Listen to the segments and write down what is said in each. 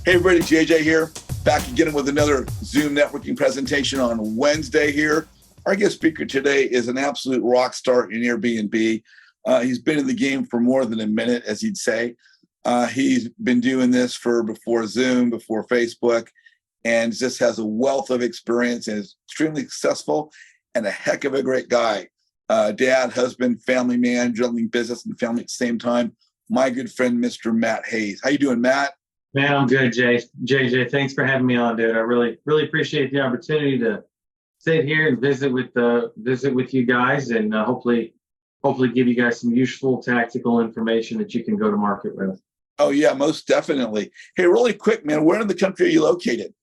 Hey everybody, JJ here, back again with another Zoom networking presentation on Wednesday here. Our guest speaker today is an absolute rock star in AirBNB. He's been in the game for more than a minute, as he'd say. He's been doing this before Zoom, before Facebook, and just has a wealth of experience and is extremely successful and a heck of a great guy. Dad, husband, family man, juggling business and family at the same time. My good friend, Mr. Matt Hayes. How you doing, Matt? Man, I'm good, JJ. Thanks for having me on, dude. I really appreciate the opportunity to sit here and visit with you guys, and hopefully give you guys some useful tactical information that you can go to market with. Oh yeah, most definitely. Hey, really quick, man, where in the country are you located?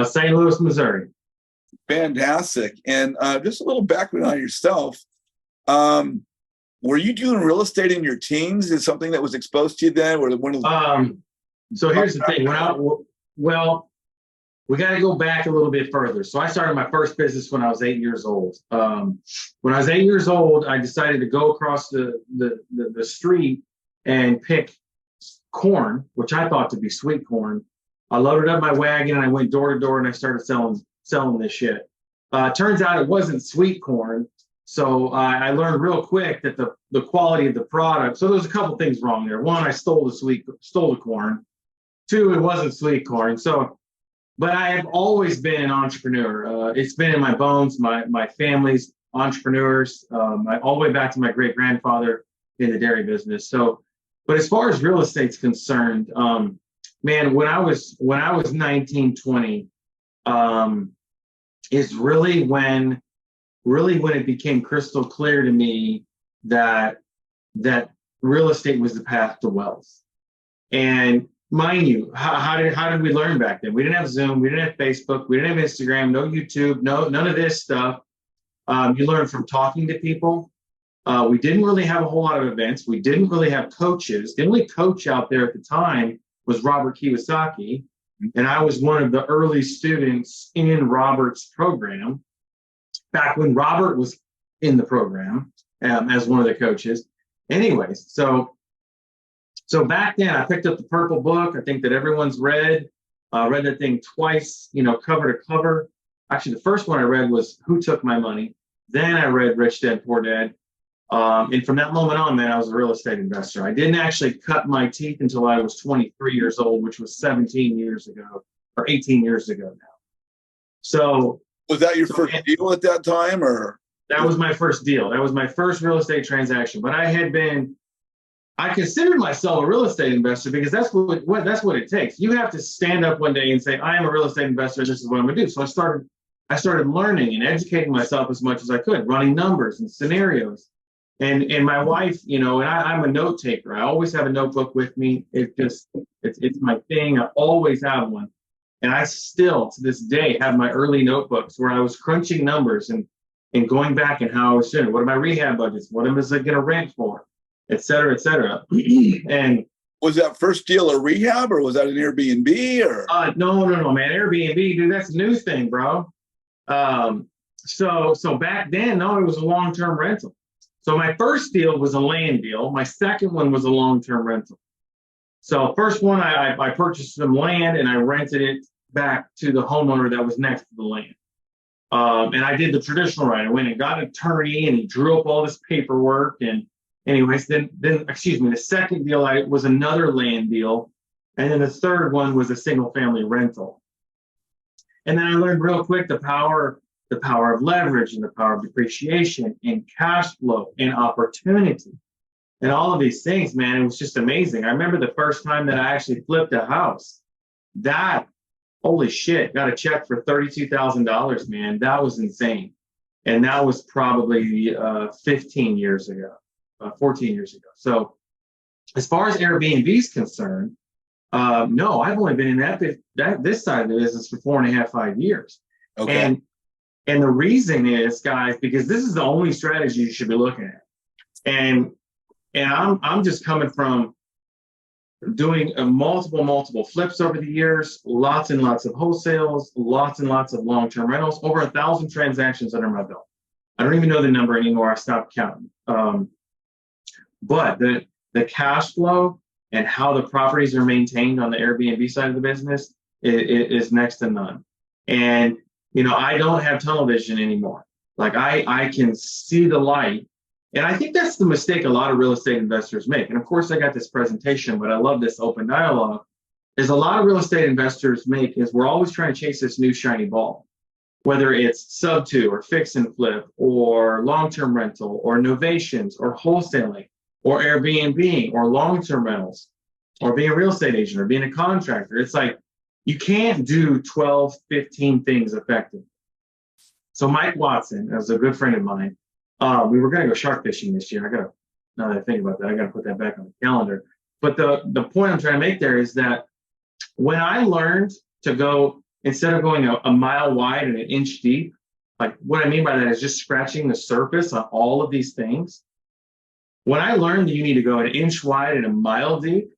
St. Louis, Missouri. Fantastic. And just a little background on yourself. Were you doing real estate in your teens? Is something that was exposed to you then? Or one of the So here's the thing. We got to go back a little bit further. So I started my first business when I was 8 years old. When I was 8 years old, I decided to go across the street and pick corn, which I thought to be sweet corn. I loaded up my wagon and I went door to door and I started selling this shit. Turns out it wasn't sweet corn. So I learned real quick that the quality of the product. So there's a couple things wrong there. One, I stole the corn. Two, it wasn't sweet corn. So, but I have always been an entrepreneur. It's been in my bones. My family's entrepreneurs, all the way back to my great grandfather in the dairy business. So, but as far as real estate's concerned, man, when I was 19, 20, is really when it became crystal clear to me that real estate was the path to wealth. And mind you, how did we learn back then? We didn't have Zoom, we didn't have Facebook, we didn't have Instagram, no YouTube, none of this stuff. You learn from talking to people. We didn't really have a whole lot of events. We didn't really have coaches. The only coach out there at the time was Robert Kiyosaki, and I was one of the early students in Robert's program, back when Robert was in the program as one of the coaches. Anyways, so back then I picked up the purple book. I think that everyone's read that thing twice, cover to cover. Actually, the first one I read was Who Took My Money? Then I read Rich Dad, Poor Dad. And from that moment on, man, I was a real estate investor. I didn't actually cut my teeth until I was 23 years old, which was 17 years ago or 18 years ago now. So was that your first deal at that time, or? That was my first deal. That was my first real estate transaction. But I considered myself a real estate investor because that's what it takes. You have to stand up one day and say, I am a real estate investor. This is what I'm going to do. So I started learning and educating myself as much as I could, running numbers and scenarios. And my wife, and I'm a note taker. I always have a notebook with me. It's my thing. I always have one. And I still, to this day, have my early notebooks where I was crunching numbers and going back and how I was doing. What are my rehab budgets? What am I going to rent for? Et cetera, et cetera. And was that first deal a rehab, or was that an Airbnb? Or no, man. Airbnb, dude, that's a new thing, bro. So back then, no, it was a long-term rental. So my first deal was a land deal. My second one was a long-term rental. So first one, I purchased some land and I rented it back to the homeowner that was next to the land. And I did the traditional right. I went and got an attorney and he drew up all this paperwork. And anyways, then the second deal was another land deal. And then the third one was a single family rental. And then I learned real quick the power of leverage and the power of depreciation and cash flow and opportunity and all of these things, man. It was just amazing. I remember the first time that I actually flipped a house. Holy shit, got a check for $32,000, man. That was insane. And that was probably 15 years ago, 14 years ago. So as far as Airbnb is concerned, no, I've only been in this side of the business for 4.5 years. Okay. And the reason is, guys, because this is the only strategy you should be looking at. And I'm just coming from doing multiple flips over the years, lots and lots of wholesales, lots and lots of long-term rentals, over 1,000 transactions under my belt. I don't even know the number anymore. I stopped counting. But the cash flow and how the properties are maintained on the Airbnb side of the business is next to none. And, I don't have tunnel vision anymore. Like I can see the light. And I think that's the mistake a lot of real estate investors make. And of course, I got this presentation, but I love this open dialogue. Is a lot of real estate investors make is we're always trying to chase this new shiny ball, whether it's sub two or fix and flip or long-term rental or novations or wholesaling or Airbnb or long-term rentals or being a real estate agent or being a contractor. It's like you can't do 12, 15 things effectively. So Mike Watson, as a good friend of mine, we were going to go shark fishing this year. Now that I think about that, I got to put that back on the calendar. But the point I'm trying to make there is that when I learned to go, instead of going a mile wide and an inch deep, like what I mean by that is just scratching the surface on all of these things. When I learned that you need to go an inch wide and a mile deep,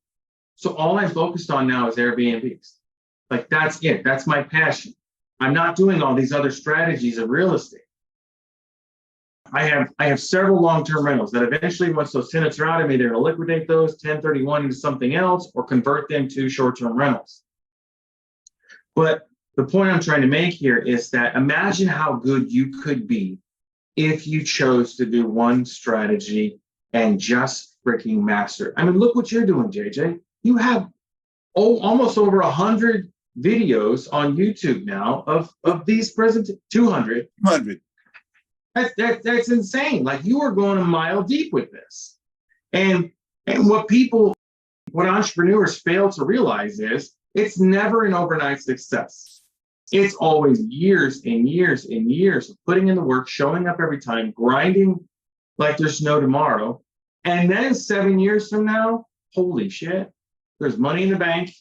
so all I'm focused on now is Airbnbs. Like that's it. That's my passion. I'm not doing all these other strategies of real estate. I have several long-term rentals that eventually, once those tenants are out, I'm either going to liquidate those 1031 into something else or convert them to short-term rentals. But the point I'm trying to make here is that imagine how good you could be if you chose to do one strategy and just freaking master it. I mean, look what you're doing, JJ. You have almost over 100 videos on YouTube now of these present 200. 100. That's insane. Like you are going a mile deep with this. And what entrepreneurs fail to realize is it's never an overnight success. It's always years and years and years of putting in the work, showing up every time, grinding like there's no tomorrow. And then 7 years from now, holy shit, there's money in the bank.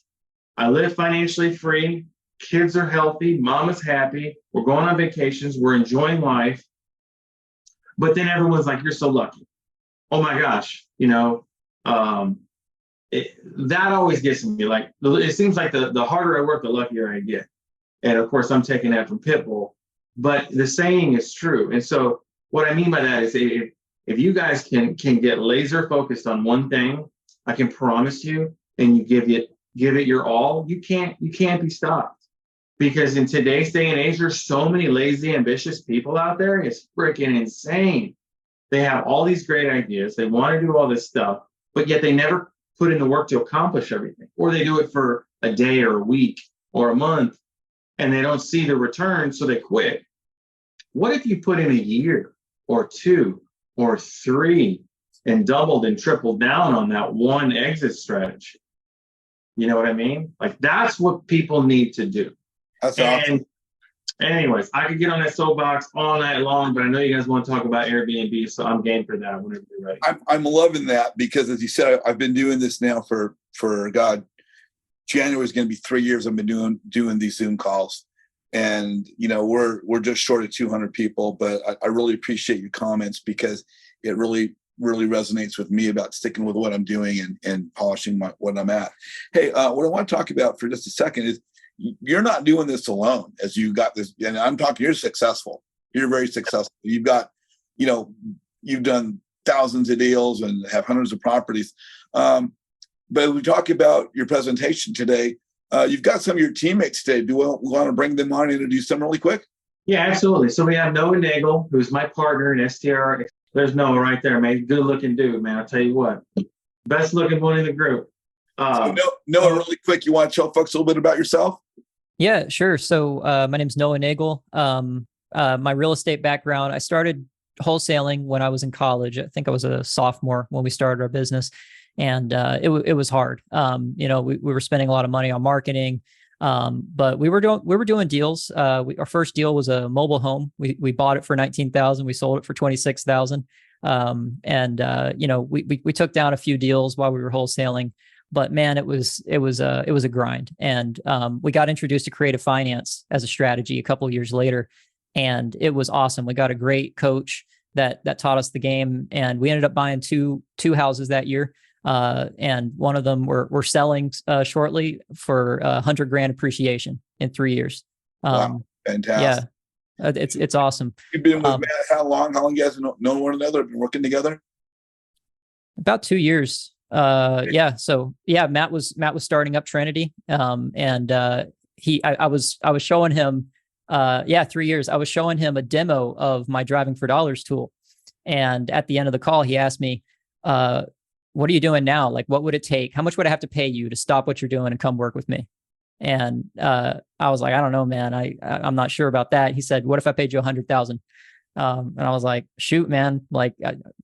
I live financially free. Kids are healthy. Mama's happy. We're going on vacations. We're enjoying life. But then everyone's like, you're so lucky. Oh my gosh. That always gets me. Like, it seems like the harder I work, the luckier I get. And of course, I'm taking that from Pitbull. But the saying is true. And so what I mean by that is if you guys can get laser focused on one thing, I can promise you, and you give it your all, you can't be stopped. Because in today's day and age, there's so many lazy, ambitious people out there. It's freaking insane. They have all these great ideas. They want to do all this stuff, but yet they never put in the work to accomplish everything. Or they do it for a day or a week or a month, and they don't see the return, so they quit. What if you put in a year or 2 or 3 and doubled and tripled down on that one exit strategy? You know what I mean? Like that's what people need to do. That's awesome. Anyways, I could get on that soapbox all night long, but I know you guys want to talk about Airbnb, so I'm game for that whenever you're ready. I'm loving that because, as you said, I've been doing this now for God. January is going to be 3 years. I've been doing these Zoom calls, and we're just short of 200 people. But I really appreciate your comments because it really resonates with me about sticking with what I'm doing and polishing what I'm at. Hey, what I want to talk about for just a second is, you're not doing this alone. As you got this, and I'm talking, you're successful. You're very successful. You've got, you've done thousands of deals and have hundreds of properties. But we talk about your presentation today. You've got some of your teammates today. Do we want to bring them on and introduce them really quick? Yeah, absolutely. So we have Noah Nagel, who's my partner in STR. There's Noah right there, man. Good looking dude, man. I'll tell you what, best looking one in the group. So Noah, really quick, you want to tell folks a little bit about yourself? Yeah, sure. So my name's Noah Nagel. My real estate background, I started wholesaling when I was in college. I think I was a sophomore when we started our business, and it was hard. We were spending a lot of money on marketing, but we were doing deals. Our first deal was a mobile home. We bought it for $19,000. We sold it for $26,000. We took down a few deals while we were wholesaling. But man, it was a grind. And we got introduced to creative finance as a strategy a couple of years later, and it was awesome. We got a great coach that taught us the game, and we ended up buying two houses that year. And one of them we're selling shortly for $100,000 appreciation in 3 years. Wow, fantastic! Yeah, it's awesome. You've been with Matt how long? How long you guys know one another? Been working together? About 2 years. Yeah. So yeah, Matt was starting up Trinity. I was showing him, 3 years. I was showing him a demo of my Driving for Dollars tool. And at the end of the call, he asked me, what are you doing now? Like, what would it take? How much would I have to pay you to stop what you're doing and come work with me? And I was like, I don't know, man. I'm not sure about that. He said, what if I paid you 100,000? And I was like, shoot, man, like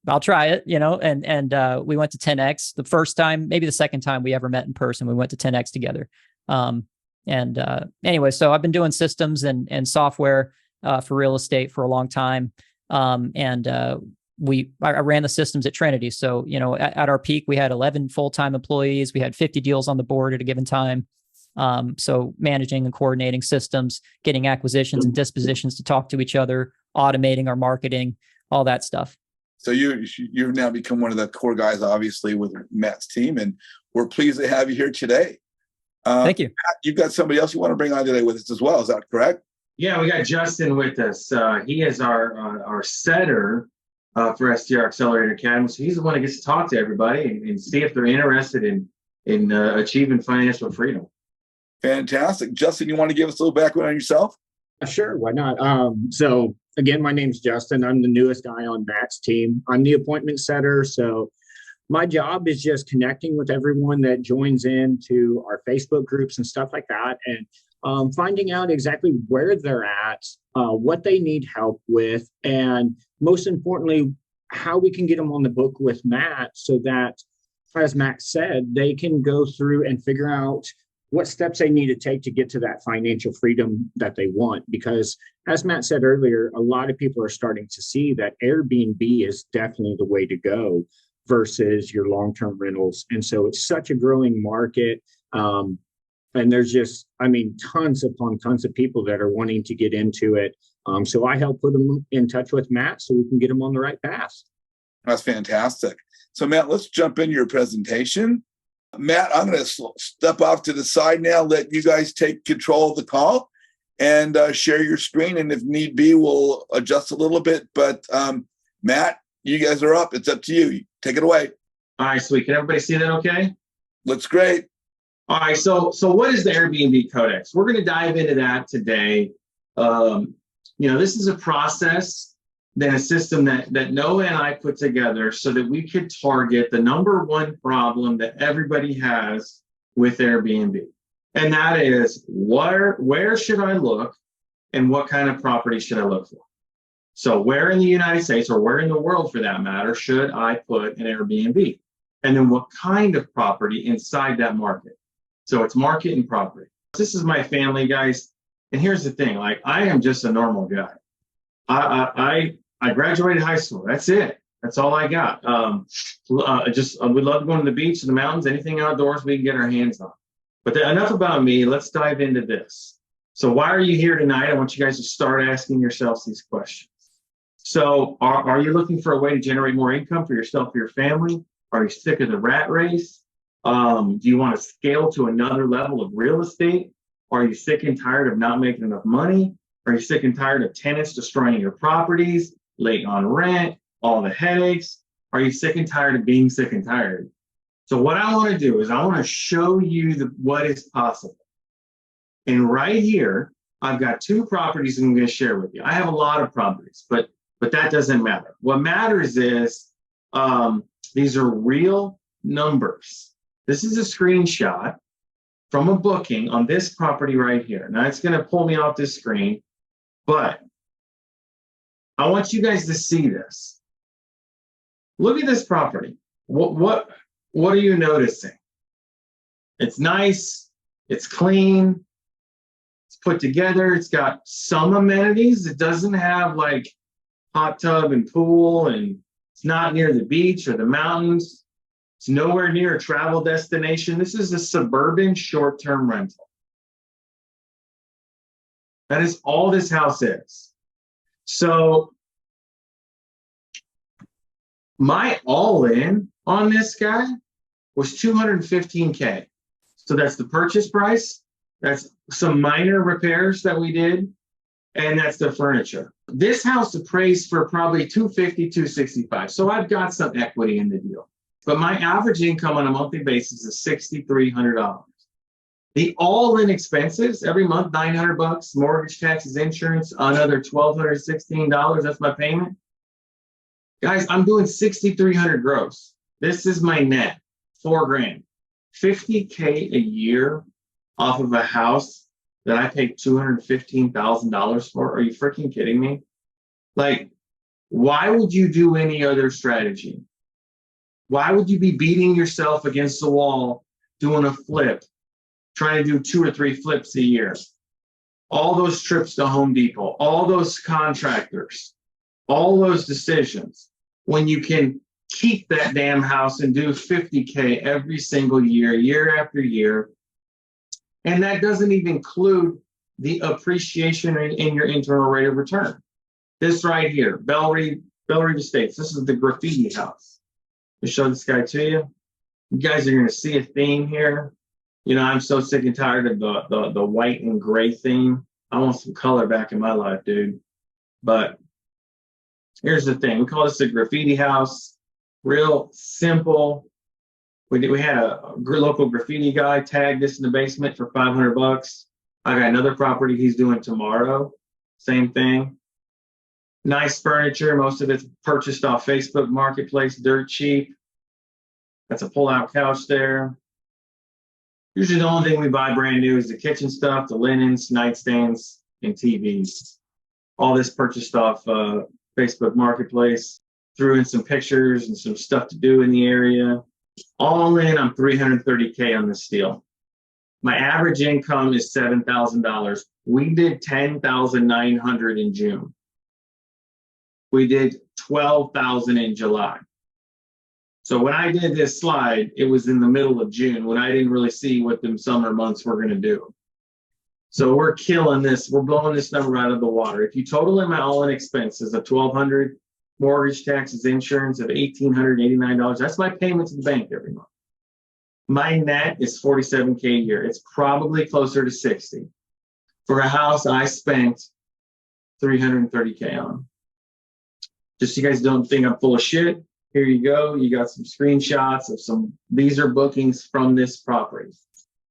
I'll try it, and we went to 10X the first time, maybe the second time we ever met in person. We went to 10X together. Anyway, so I've been doing systems and software for real estate for a long time. I ran the systems at Trinity. So, at our peak, we had 11 full-time employees. We had 50 deals on the board at a given time. So managing and coordinating systems, getting acquisitions and dispositions to talk to each other, automating our marketing, all that stuff. So you've now become one of the core guys, obviously, with Matt's team, and we're pleased to have you here today. Thank you. Matt, you've got somebody else you want to bring on today with us as well. Is that correct? Yeah, we got Justin with us. He is our setter for STR Accelerator Academy. So he's the one that gets to talk to everybody and see if they're interested in achieving financial freedom. Fantastic. Justin, you want to give us a little background on yourself? Sure, why not? So again, my name's Justin. I'm the newest guy on Matt's team. I'm the appointment setter. So my job is just connecting with everyone that joins into our Facebook groups and stuff like that, and finding out exactly where they're at, what they need help with, and most importantly, how we can get them on the book with Matt so that, as Matt said, they can go through and figure out what steps they need to take to get to that financial freedom that they want. Because as Matt said earlier, a lot of people are starting to see that Airbnb is definitely the way to go versus your long-term rentals. And so it's such a growing market. And there's just, tons upon tons of people that are wanting to get into it. So I help put them in touch with Matt so we can get them on the right path. That's fantastic. So Matt, let's jump into your presentation. Matt, I'm going to step off to the side now, let you guys take control of the call and share your screen. And if need be, we'll adjust a little bit. But Matt, you guys are up. It's up to you. Take it away. All right, sweet. Can everybody see that okay? Looks great. All right, so what is the AirBNB Codex? We're going to dive into that today. This is a process, then a system that Noah and I put together so that we could target the number one problem that everybody has with Airbnb. And that is, where should I look and what kind of property should I look for? So where in the United States, or where in the world for that matter, should I put an Airbnb? And then what kind of property inside that market? So it's market and property. This is my family, guys. And here's the thing, I am just a normal guy. I graduated high school. That's it. That's all I got. We love going to the beach, to the mountains, anything outdoors we can get our hands on. But enough about me. Let's dive into this. So why are you here tonight? I want you guys to start asking yourselves these questions. So are you looking for a way to generate more income for yourself or your family? Are you sick of the rat race? Do you want to scale to another level of real estate? Are you sick and tired of not making enough money? Are you sick and tired of tenants destroying your properties, late on rent, all the headaches? Are you sick and tired of being sick and tired? So what I want to do is I want to show you what is possible. And right here, I've got two properties I'm going to share with you. I have a lot of properties, but that doesn't matter. What matters is these are real numbers. This is a screenshot from a booking on this property right here. Now it's going to pull me off this screen, but I want you guys to see this. Look at this property. What are you noticing? It's nice. It's clean. It's put together. It's got some amenities. It doesn't have like hot tub and pool, and it's not near the beach or the mountains. It's nowhere near a travel destination. This is a suburban short-term rental. That is all this house is. So my all-in on this guy was $215K. So that's the purchase price. That's some minor repairs that we did. And that's the furniture. This house appraised for probably $250, $265. So I've got some equity in the deal. but my average income on a monthly basis is $6,300. The all-in expenses every month, $900, mortgage, taxes, insurance, another $1,216. That's my payment. Guys, I'm doing 6,300 gross. This is my net, $4,000, $50K a year off of a house that I paid $215,000 for. Are you freaking kidding me? Like, why would you do any other strategy? Why would you be beating yourself against the wall doing a flip, trying to do 2 or 3 flips a year? All those trips to Home Depot, all those contractors, all those decisions, when you can keep that damn house and do 50K every single year, year after year. And that doesn't even include the appreciation in your internal rate of return. This right here, Bellerive Estates. This is the graffiti house. Let me show this guy to you. You guys are going to see a theme here. You know, I'm so sick and tired of the white and gray theme. I want some color back in my life, dude. But here's the thing. We call this a graffiti house. Real simple. We had a local graffiti guy tag this in the basement for $500. I got another property he's doing tomorrow. Same thing. Nice furniture. Most of it's purchased off Facebook Marketplace, dirt cheap. That's a pull-out couch there. Usually the only thing we buy brand new is the kitchen stuff, the linens, nightstands, and TVs. All this purchased off Facebook Marketplace. Threw in some pictures and some stuff to do in the area. All in, I'm $330K on this deal. My average income is $7,000. We did $10,900 in June. We did $12,000 in July. So when I did this slide, it was in the middle of June when I didn't really see what them summer months were going to do. So we're killing this. We're blowing this number out of the water. If you total in my all-in expenses of $1,200, mortgage, taxes, insurance of $1,889, that's my payment to the bank every month. My net is $47K a year. It's probably closer to 60 for a house I spent $330K on. Just so you guys don't think I'm full of shit, here you go. You got some screenshots of some, these are bookings from this property.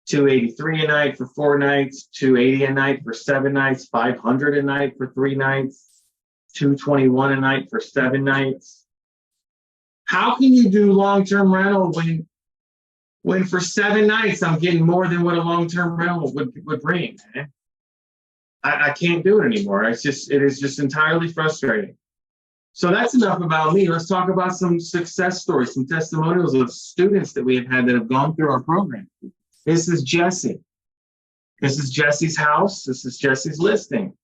$283 a night for 4 nights, $280 a night for 7 nights, $500 a night for 3 nights, $221 a night for 7 nights. How can you do long-term rental when for 7 nights I'm getting more than what a long-term rental would bring, man? I can't do it anymore. It is just entirely frustrating. So that's enough about me. Let's talk about some success stories, some testimonials of students that we have had that have gone through our program. This is Jesse. This is Jesse's house. This is Jesse's listing.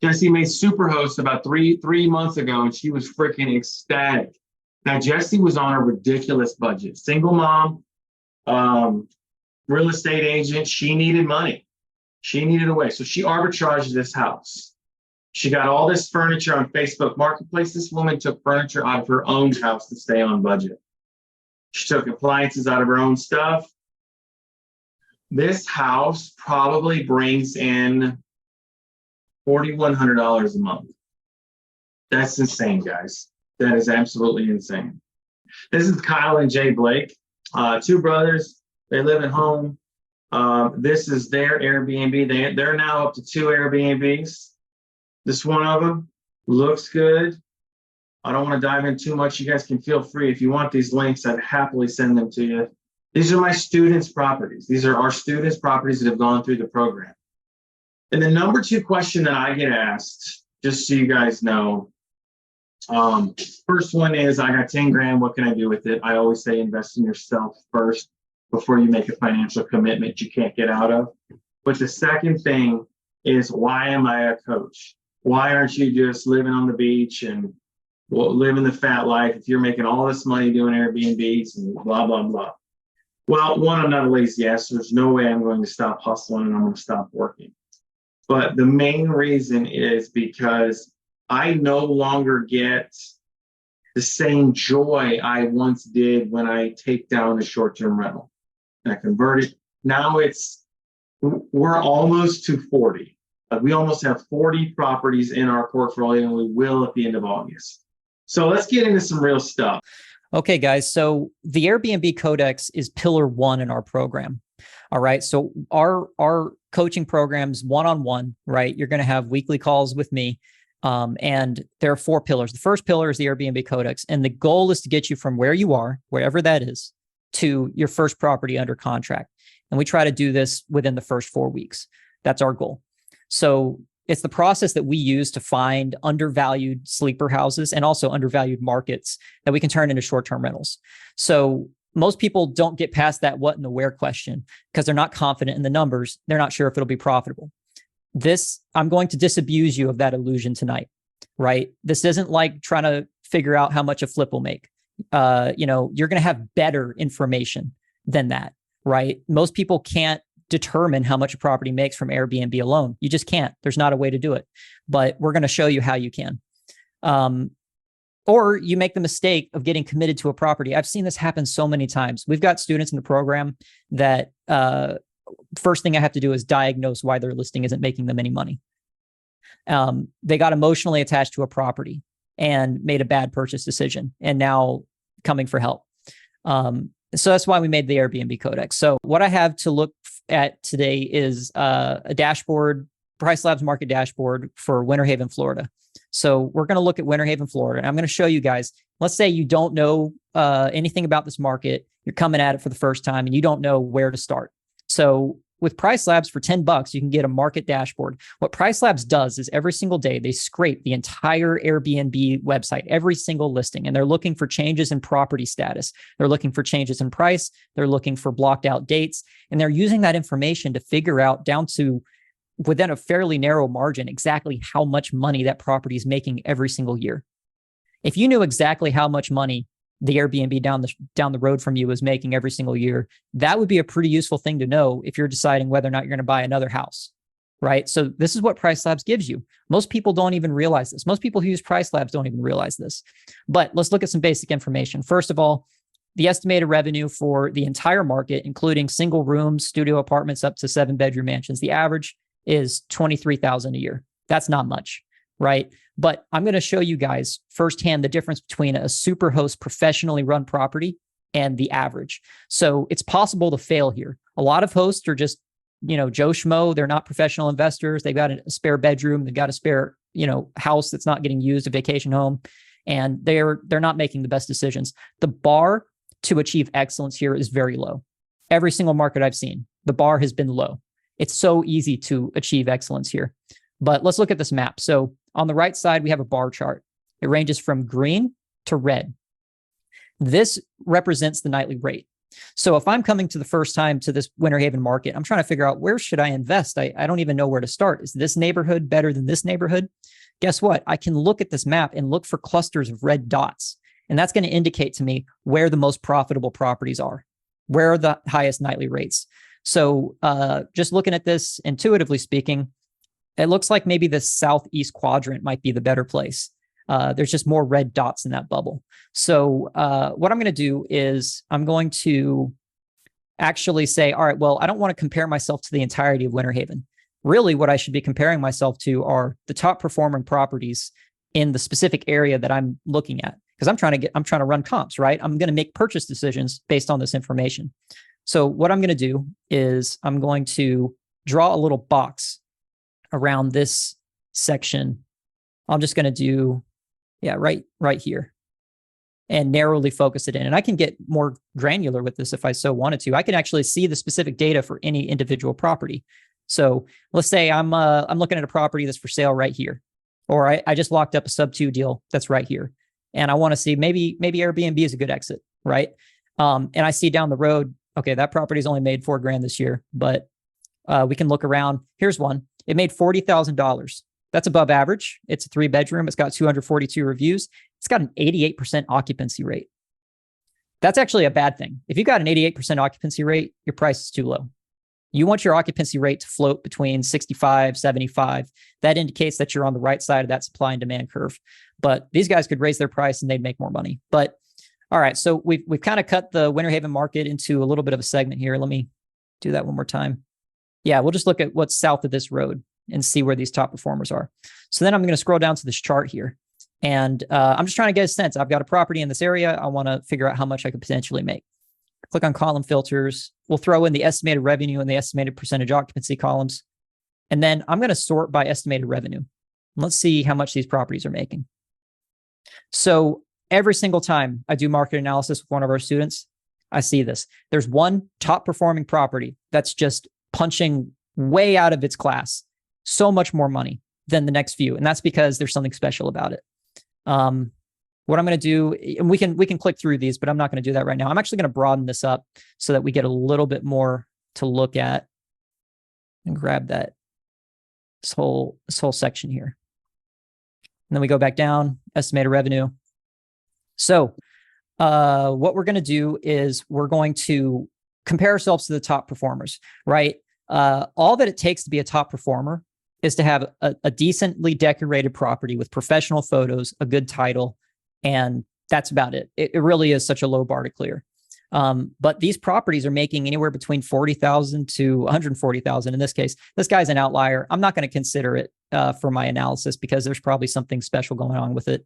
Jesse made Superhost about three months ago, and she was freaking ecstatic. Now, Jesse was on a ridiculous budget. Single mom, real estate agent. She needed money. She needed a way. So she arbitraged this house. She got all this furniture on Facebook Marketplace. This woman took furniture out of her own house to stay on budget. She took appliances out of her own stuff. This house probably brings in $4,100 a month. That's insane, guys. That is absolutely insane. This is Kyle and Jay Blake, 2 brothers. They live at home. This is their Airbnb. They're now up to 2 Airbnbs. This one of them looks good. I don't want to dive in too much. You guys can feel free. If you want these links, I'd happily send them to you. These are my students' properties. These are our students' properties that have gone through the program. And the number 2 question that I get asked, just so you guys know, first one is, I got 10 grand. What can I do with it? I always say invest in yourself first before you make a financial commitment you can't get out of. But the second thing is, why am I a coach? Why aren't you just living on the beach and living the fat life if you're making all this money doing Airbnbs and blah, blah, blah? Well, one, I'm not a lazy ass. There's no way I'm going to stop hustling and I'm going to stop working. But the main reason is because I no longer get the same joy I once did when I take down a short-term rental and I convert it. Now we're almost to 40. We almost have 40 properties in our portfolio, and we will at the end of August. So let's get into some real stuff. Okay, guys. So the Airbnb Codex is pillar one in our program. All right. So our coaching programs one-on-one, right? You're going to have weekly calls with me. And there are 4 pillars. The first pillar is the Airbnb Codex. And the goal is to get you from where you are, wherever that is, to your first property under contract. And we try to do this within the first 4 weeks. That's our goal. So it's the process that we use to find undervalued sleeper houses and also undervalued markets that we can turn into short-term rentals. So most people don't get past that what and the where question because they're not confident in the numbers. They're not sure if it'll be profitable. I'm going to disabuse you of that illusion tonight, right? This isn't like trying to figure out how much a flip will make. You're going to have better information than that, right? Most people can't determine how much a property makes from Airbnb alone. You just can't. There's not a way to do it, but we're going to show you how you can. Or you make the mistake of getting committed to a property. I've seen this happen so many times. We've got students in the program that first thing I have to do is diagnose why their listing isn't making them any money. They got emotionally attached to a property and made a bad purchase decision and now coming for help. So that's why we made the Airbnb Codex. So what I have to look at today is a dashboard, Price Labs market dashboard for Winter Haven, Florida. So we're going to look at Winter Haven, Florida, and I'm going to show you guys, let's say you don't know anything about this market. You're coming at it for the first time and you don't know where to start. So with Price Labs for $10, you can get a market dashboard. What Price Labs does is every single day, they scrape the entire Airbnb website, every single listing, and they're looking for changes in property status. They're looking for changes in price. They're looking for blocked out dates, and they're using that information to figure out down to within a fairly narrow margin exactly how much money that property is making every single year. If you knew exactly how much money the Airbnb down the road from you is making every single year, that would be a pretty useful thing to know if you're deciding whether or not you're going to buy another house, right? So this is what Price Labs gives you. Most people don't even realize this. Most people who use Price Labs don't even realize this. But let's look at some basic information. First of all, the estimated revenue for the entire market, including single rooms, studio apartments up to 7-bedroom mansions, the average is $23,000 a year. That's not much, right? But I'm going to show you guys firsthand the difference between a superhost professionally run property and the average. So it's possible to fail here. A lot of hosts are just, Joe Schmo. They're not professional investors. They've got a spare bedroom. They've got a spare, house that's not getting used, a vacation home, and they're not making the best decisions. The bar to achieve excellence here is very low. Every single market I've seen, the bar has been low. It's so easy to achieve excellence here. But let's look at this map. So on the right side, we have a bar chart. It ranges from green to red. This represents the nightly rate. So if I'm coming to the first time to this Winter Haven market, I'm trying to figure out where should I invest? I don't even know where to start. Is this neighborhood better than this neighborhood? Guess what? I can look at this map and look for clusters of red dots. And that's going to indicate to me where the most profitable properties are. Where are the highest nightly rates? So just looking at this, intuitively speaking, it looks like maybe the southeast quadrant might be the better place. There's just more red dots in that bubble. So what I'm going to do is I'm going to actually say, all right, well, I don't want to compare myself to the entirety of Winter Haven. Really, what I should be comparing myself to are the top performing properties in the specific area that I'm looking at, because I'm trying to run comps, right? I'm going to make purchase decisions based on this information. So what I'm going to do is I'm going to draw a little box around this section. I'm just going to do, right here, and narrowly focus it in. And I can get more granular with this if I so wanted to. I can actually see the specific data for any individual property. So let's say I'm looking at a property that's for sale right here, or I just locked up a sub-2 deal that's right here, and I want to see maybe Airbnb is a good exit, right? And I see down the road, okay, that property's only made $4,000 this year, but we can look around. Here's one. It made $40,000. That's above average. It's a 3-bedroom. It's got 242 reviews. It's got an 88% occupancy rate. That's actually a bad thing. If you've got an 88% occupancy rate, your price is too low. You want your occupancy rate to float between 65, 75. That indicates that you're on the right side of that supply and demand curve. But these guys could raise their price and they'd make more money. But all right, so we've kind of cut the Winter Haven market into a little bit of a segment here. Let me do that one more time. Yeah, we'll just look at what's south of this road and see where these top performers are. So then I'm going to scroll down to this chart here. And I'm just trying to get a sense. I've got a property in this area. I want to figure out how much I could potentially make. Click on column filters. We'll throw in the estimated revenue and the estimated percentage occupancy columns. And then I'm going to sort by estimated revenue. Let's see how much these properties are making. So every single time I do market analysis with one of our students, I see this. There's one top performing property that's just punching way out of its class, so much more money than the next few. And that's because there's something special about it. What I'm going to do, and we can click through these, but I'm not going to do that right now. I'm actually going to broaden this up so that we get a little bit more to look at and grab that this whole section here. And then we go back down, estimated revenue. So what we're going to do is we're going to compare ourselves to the top performers, right? All that it takes to be a top performer is to have a decently decorated property with professional photos, a good title, and that's about it. It really is such a low bar to clear. But these properties are making anywhere between 40,000 to 140,000 in this case. This guy's an outlier. I'm not going to consider it for my analysis because there's probably something special going on with it.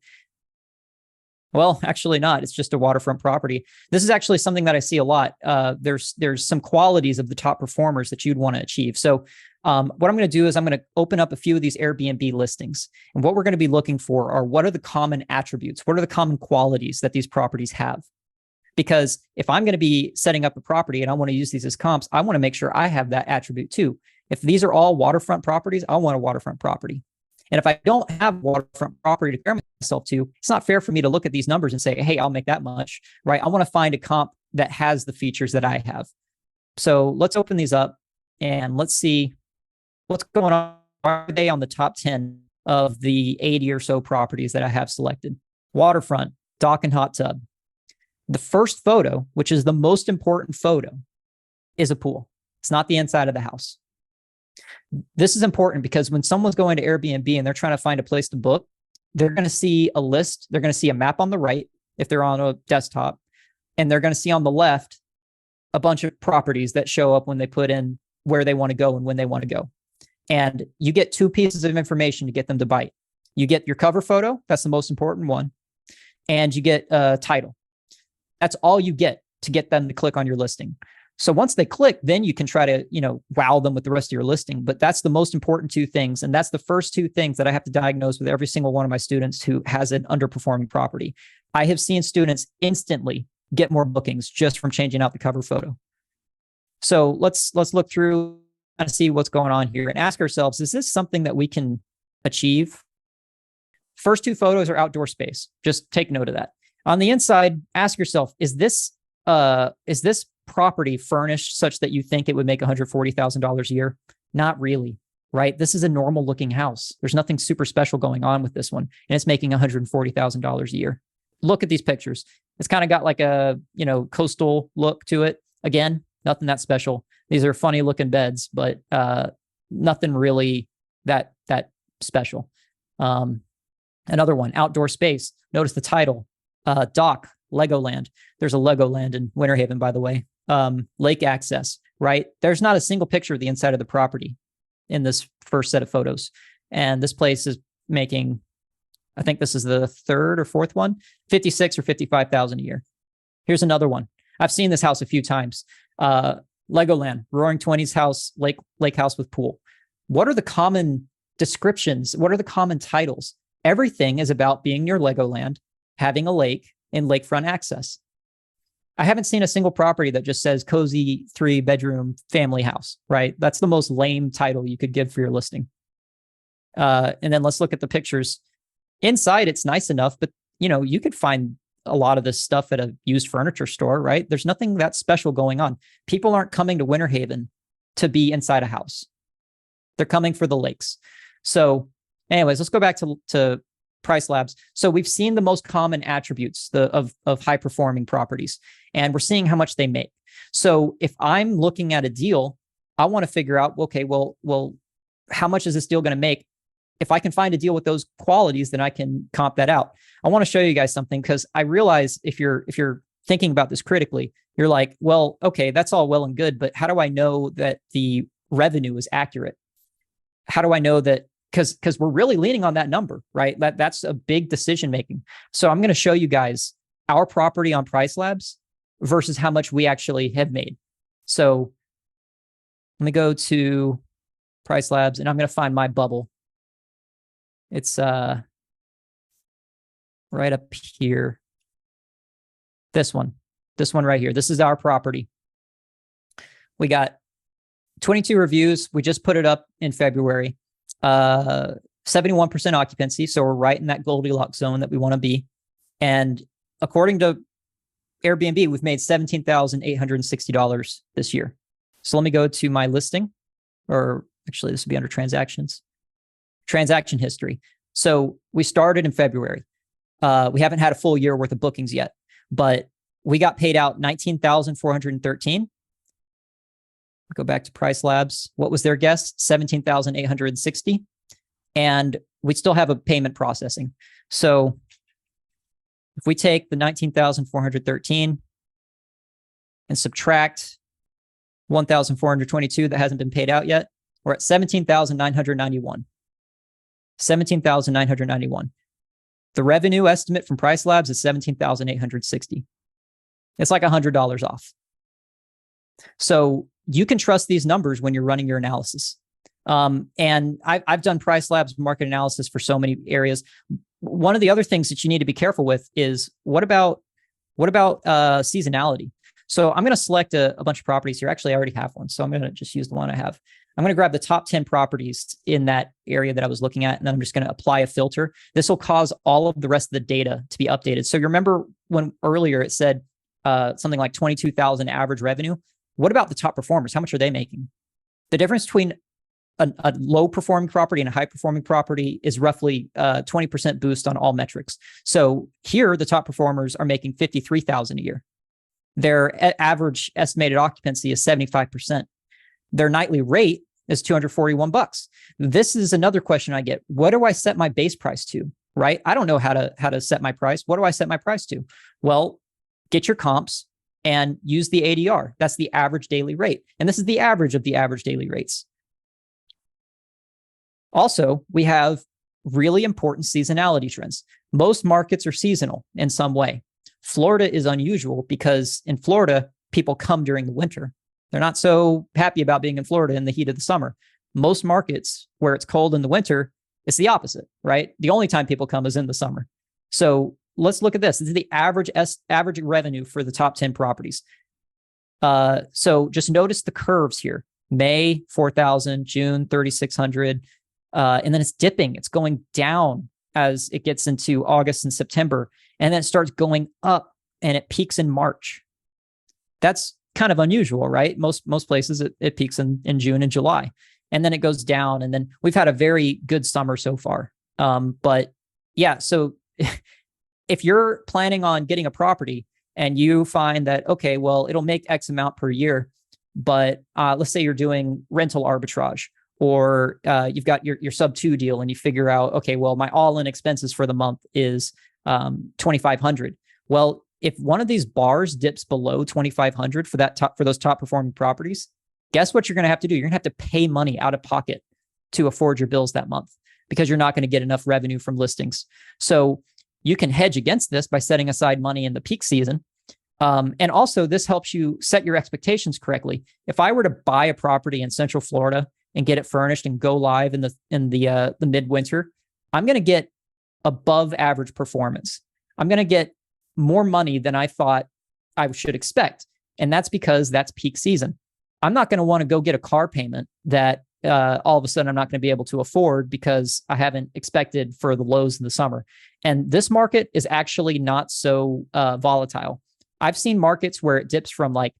Well, actually not. It's just a waterfront property. This is actually something that I see a lot. There's some qualities of the top performers that you'd want to achieve. So what I'm going to do is I'm going to open up a few of these Airbnb listings. And what we're going to be looking for are what are the common attributes? What are the common qualities that these properties have? Because if I'm going to be setting up a property and I want to use these as comps, I want to make sure I have that attribute too. If these are all waterfront properties, I want a waterfront property. And if I don't have waterfront property to compare myself to, it's not fair for me to look at these numbers and say, hey, I'll make that much, right? I want to find a comp that has the features that I have. So let's open these up and let's see what's going on. Are they on the top 10 of the 80 or so properties that I have selected? Waterfront, dock and hot tub. The first photo, which is the most important photo, is a pool. It's not the inside of the house. This is important because when someone's going to Airbnb and they're trying to find a place to book, they're going to see a list. They're going to see a map on the right if they're on a desktop, and they're going to see on the left a bunch of properties that show up when they put in where they want to go and when they want to go. And you get two pieces of information to get them to bite. You get your cover photo. That's the most important one. And you get a title. That's all you get to get them to click on your listing. So once they click, then you can try to, wow them with the rest of your listing. But that's the most important two things. And that's the first two things that I have to diagnose with every single one of my students who has an underperforming property. I have seen students instantly get more bookings just from changing out the cover photo. So let's look through and see what's going on here and ask ourselves, is this something that we can achieve? First two photos are outdoor space. Just take note of that. On the inside, ask yourself, is this property furnished such that you think it would make $140,000 a year? Not really, right? This is a normal looking house. There's nothing super special going on with this one, and it's making $140,000 a year. Look at these pictures. It's kind of got like a, coastal look to it. Again, nothing that special. These are funny looking beds, but nothing really that special. Another one, outdoor space. Notice the title, dock, Legoland. There's a Legoland in Winter Haven, by the way. Lake access, right? There's not a single picture of the inside of the property in this first set of photos. And this place is making, I think this is the third or fourth one, 56 or 55,000 a year. Here's another one. I've seen this house a few times. Legoland, Roaring Twenties house, lake house with pool. What are the common descriptions? What are the common titles? Everything is about being near Legoland, having a lake, and lakefront access. I haven't seen a single property that just says cozy 3-bedroom family house, right? That's the most lame title you could give for your listing. And then let's look at the pictures. Inside, it's nice enough, but you could find a lot of this stuff at a used furniture store, right? There's nothing that special going on. People aren't coming to Winter Haven to be inside a house. They're coming for the lakes. So anyways, let's go back to Price Labs. So we've seen the most common attributes of high performing properties, and we're seeing how much they make. So if I'm looking at a deal, I want to figure out, okay, well, how much is this deal going to make? If I can find a deal with those qualities, then I can comp that out. I want to show you guys something because I realize if you're thinking about this critically, you're like, well, okay, that's all well and good, but how do I know that the revenue is accurate? How do I know that because we're really leaning on that number, right? That's a big decision making. So I'm going to show you guys our property on Price Labs versus how much we actually have made. So let me go to Price Labs and I'm going to find my bubble. It's right up here. This one right here. This is our property. We got 22 reviews. We just put it up in February. 71% occupancy. So we're right in that Goldilocks zone that we want to be. And according to Airbnb, we've made $17,860 this year. So let me go to my listing, or actually this would be under transactions, transaction history. So we started in February. We haven't had a full year worth of bookings yet, but we got paid out $19,413. Go back to Price Labs. What was their guess? $17,860. And we still have a payment processing. So if we take the $19,413 and subtract $1,422 that hasn't been paid out yet, we're at $17,991. $17,991. The revenue estimate from Price Labs is $17,860. It's like $100 off. So you can trust these numbers when you're running your analysis. And I've done Price Labs market analysis for so many areas. One of the other things that you need to be careful with is what about seasonality? So I'm going to select a bunch of properties here. Actually, I already have one, so I'm going to just use the one I have. I'm going to grab the top 10 properties in that area that I was looking at, and then I'm just going to apply a filter. This will cause all of the rest of the data to be updated. So you remember when earlier it said something like 22,000 average revenue? What about the top performers? How much are they making? The difference between a low performing property and a high performing property is roughly 20% boost on all metrics. So here, the top performers are making 53,000 a year. Their average estimated occupancy is 75%. Their nightly rate is $241. This is another question I get. What do I set my base price to? Right? I don't know how to set my price. What do I set my price to? Well, get your comps and use the ADR. That's the average daily rate. And this is the average of the average daily rates. Also, we have really important seasonality trends. Most markets are seasonal in some way. Florida is unusual because in Florida, people come during the winter. They're not so happy about being in Florida in the heat of the summer. Most markets where it's cold in the winter, it's the opposite, right? The only time people come is in the summer. So let's look at this. This is the average revenue for the top 10 properties. So just notice the curves here. May, 4,000, June, 3,600. And then it's dipping. It's going down as it gets into August and September. And then it starts going up and it peaks in March. That's kind of unusual, right? Most places it peaks in June and July. And then it goes down. And then we've had a very good summer so far. But yeah, so if you're planning on getting a property and you find that, okay, well, it'll make X amount per year, but let's say you're doing rental arbitrage, or you've got your sub 2 deal and you figure out, okay, well, my all-in expenses for the month is $2,500. Well, if one of these bars dips below $2,500 for those top performing properties, guess what you're going to have to do? You're going to have to pay money out of pocket to afford your bills that month because you're not going to get enough revenue from listings. So you can hedge against this by setting aside money in the peak season. And also this helps you set your expectations correctly. If I were to buy a property in Central Florida and get it furnished and go live in the midwinter, I'm going to get above average performance. I'm going to get more money than I thought I should expect. And that's because that's peak season. I'm not going to want to go get a car payment that all of a sudden I'm not going to be able to afford because I haven't expected for the lows in the summer. And this market is actually not so volatile. I've seen markets where it dips from like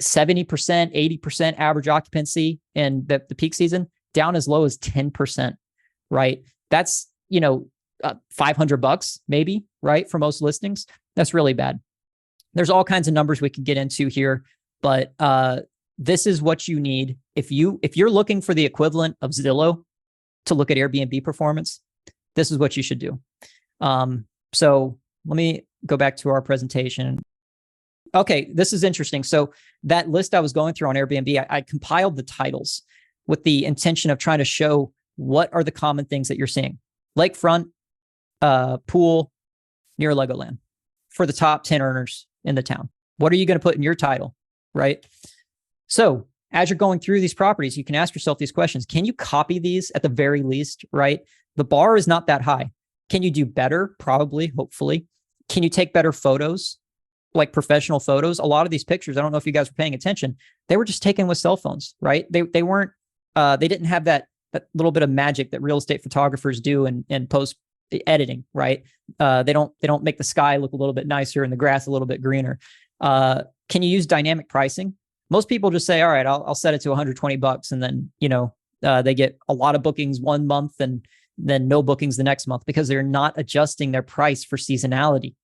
70%, 80% average occupancy in the peak season down as low as 10%, right? That's, $500 maybe, right? For most listings. That's really bad. There's all kinds of numbers we could get into here, but this is what you need. If you're looking for the equivalent of Zillow to look at Airbnb performance, this is what you should do. So let me go back to our presentation. Okay, this is interesting. So that list I was going through on Airbnb, I compiled the titles with the intention of trying to show what are the common things that you're seeing? Lakefront, pool, near Legoland for the top 10 earners in the town. What are you going to put in your title, right? So as you're going through these properties, you can ask yourself these questions. Can you copy these at the very least, right? The bar is not that high. Can you do better? Probably, hopefully. Can you take better photos, like professional photos? A lot of these pictures, I don't know if you guys were paying attention, they were just taken with cell phones, right? They weren't, they didn't have that little bit of magic that real estate photographers do in post editing, right? They don't make the sky look a little bit nicer and the grass a little bit greener. Can you use dynamic pricing? Most people just say, all right, I'll set it to $120, and then, they get a lot of bookings one month and then no bookings the next month because they're not adjusting their price for seasonality.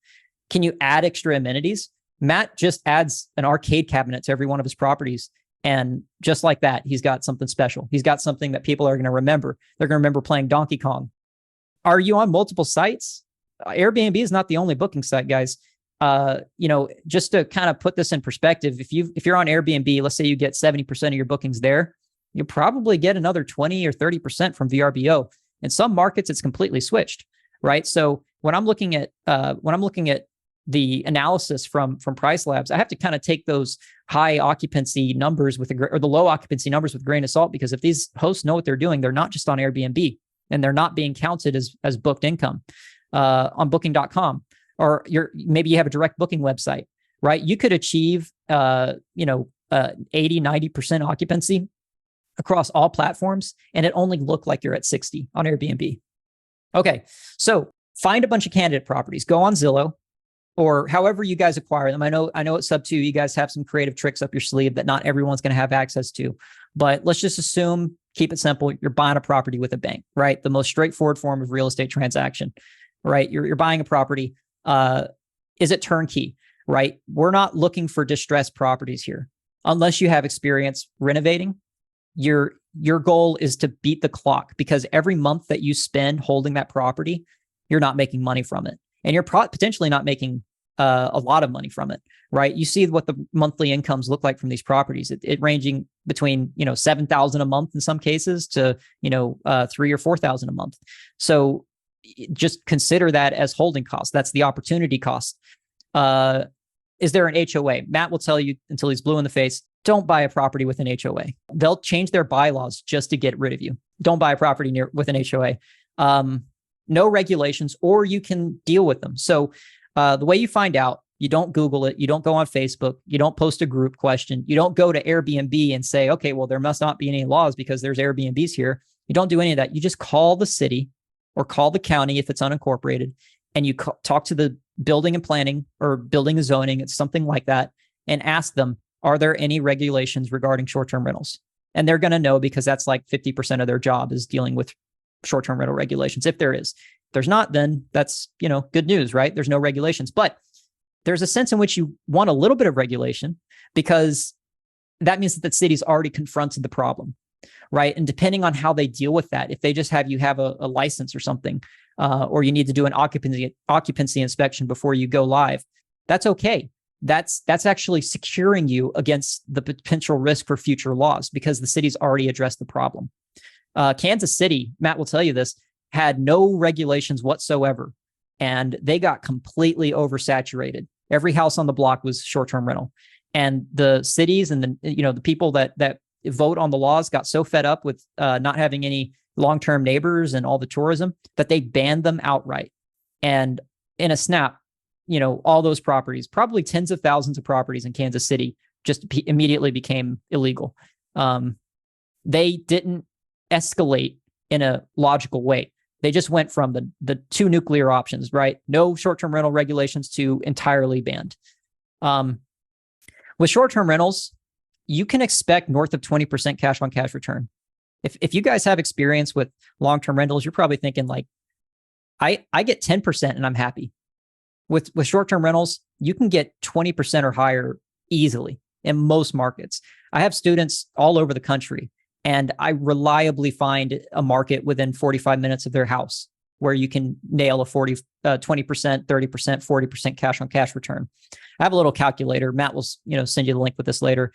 Can you add extra amenities? Matt just adds an arcade cabinet to every one of his properties. And just like that, he's got something special. He's got something that people are going to remember. They're going to remember playing Donkey Kong. Are you on multiple sites? Airbnb is not the only booking site, guys. Just to kind of put this in perspective, if you're on Airbnb, let's say you get 70% of your bookings there, you'll probably get another 20 or 30% from VRBO. In some markets, it's completely switched, right? So when I'm looking at the analysis from Price Labs, I have to kind of take those high occupancy numbers or the low occupancy numbers with a grain of salt, because if these hosts know what they're doing, they're not just on Airbnb and they're not being counted as booked income on Booking.com, or maybe you have a direct booking website, right? You could achieve 80-90% occupancy across all platforms, and it only look like you're at 60 on Airbnb. Okay, so find a bunch of candidate properties. Go on Zillow, or however you guys acquire them. I know at Sub2, you guys have some creative tricks up your sleeve that not everyone's going to have access to. But let's just assume, keep it simple, you're buying a property with a bank, right? The most straightforward form of real estate transaction, right? You're buying a property. Is it turnkey, right? We're not looking for distressed properties here. Unless you have experience renovating, your goal is to beat the clock, because every month that you spend holding that property, you're not making money from it. And you're potentially not making a lot of money from it, right? You see what the monthly incomes look like from these properties. It ranging between $7,000 a month in some cases to $3,000 or $4,000 a month. So just consider that as holding costs. That's the opportunity cost. Is there an HOA? Matt will tell you until he's blue in the face, don't buy a property with an HOA. They'll change their bylaws just to get rid of you. Don't buy a property with an HOA. No regulations, or you can deal with them. So the way you find out, you don't Google it. You don't go on Facebook. You don't post a group question. You don't go to Airbnb and say, okay, well, there must not be any laws because there's Airbnbs here. You don't do any of that. You just call the city or call the county if it's unincorporated, and you talk to the building and planning or building and zoning. It's something like that, and ask them, are there any regulations regarding short-term rentals? And they're going to know, because that's like 50% of their job is dealing with short-term rental regulations. If there is, if there's not, then that's, good news, right? There's no regulations, but there's a sense in which you want a little bit of regulation, because that means that the city's already confronted the problem, right? And depending on how they deal with that, if they just have you have a license or something, or you need to do an occupancy inspection before you go live, that's okay. That's actually securing you against the potential risk for future laws, because the city's already addressed the problem. Kansas City, Matt will tell you this, had no regulations whatsoever, and they got completely oversaturated. Every house on the block was short-term rental, and the cities and the people that vote on the laws got so fed up with not having any long-term neighbors and all the tourism that they banned them outright. And in a snap, all those properties, probably tens of thousands of properties in Kansas City, just immediately became illegal. They didn't escalate in a logical way. They just went from the two nuclear options, right? No short-term rental regulations to entirely banned. With short-term rentals, you can expect north of 20% cash on cash return. If you guys have experience with long-term rentals, you're probably thinking like, I get 10% and I'm happy. With short-term rentals, you can get 20% or higher easily in most markets. I have students all over the country, and I reliably find a market within 45 minutes of their house where you can nail a 20%, 30%, 40% cash on cash return. I have a little calculator. Matt will, send you the link with this later.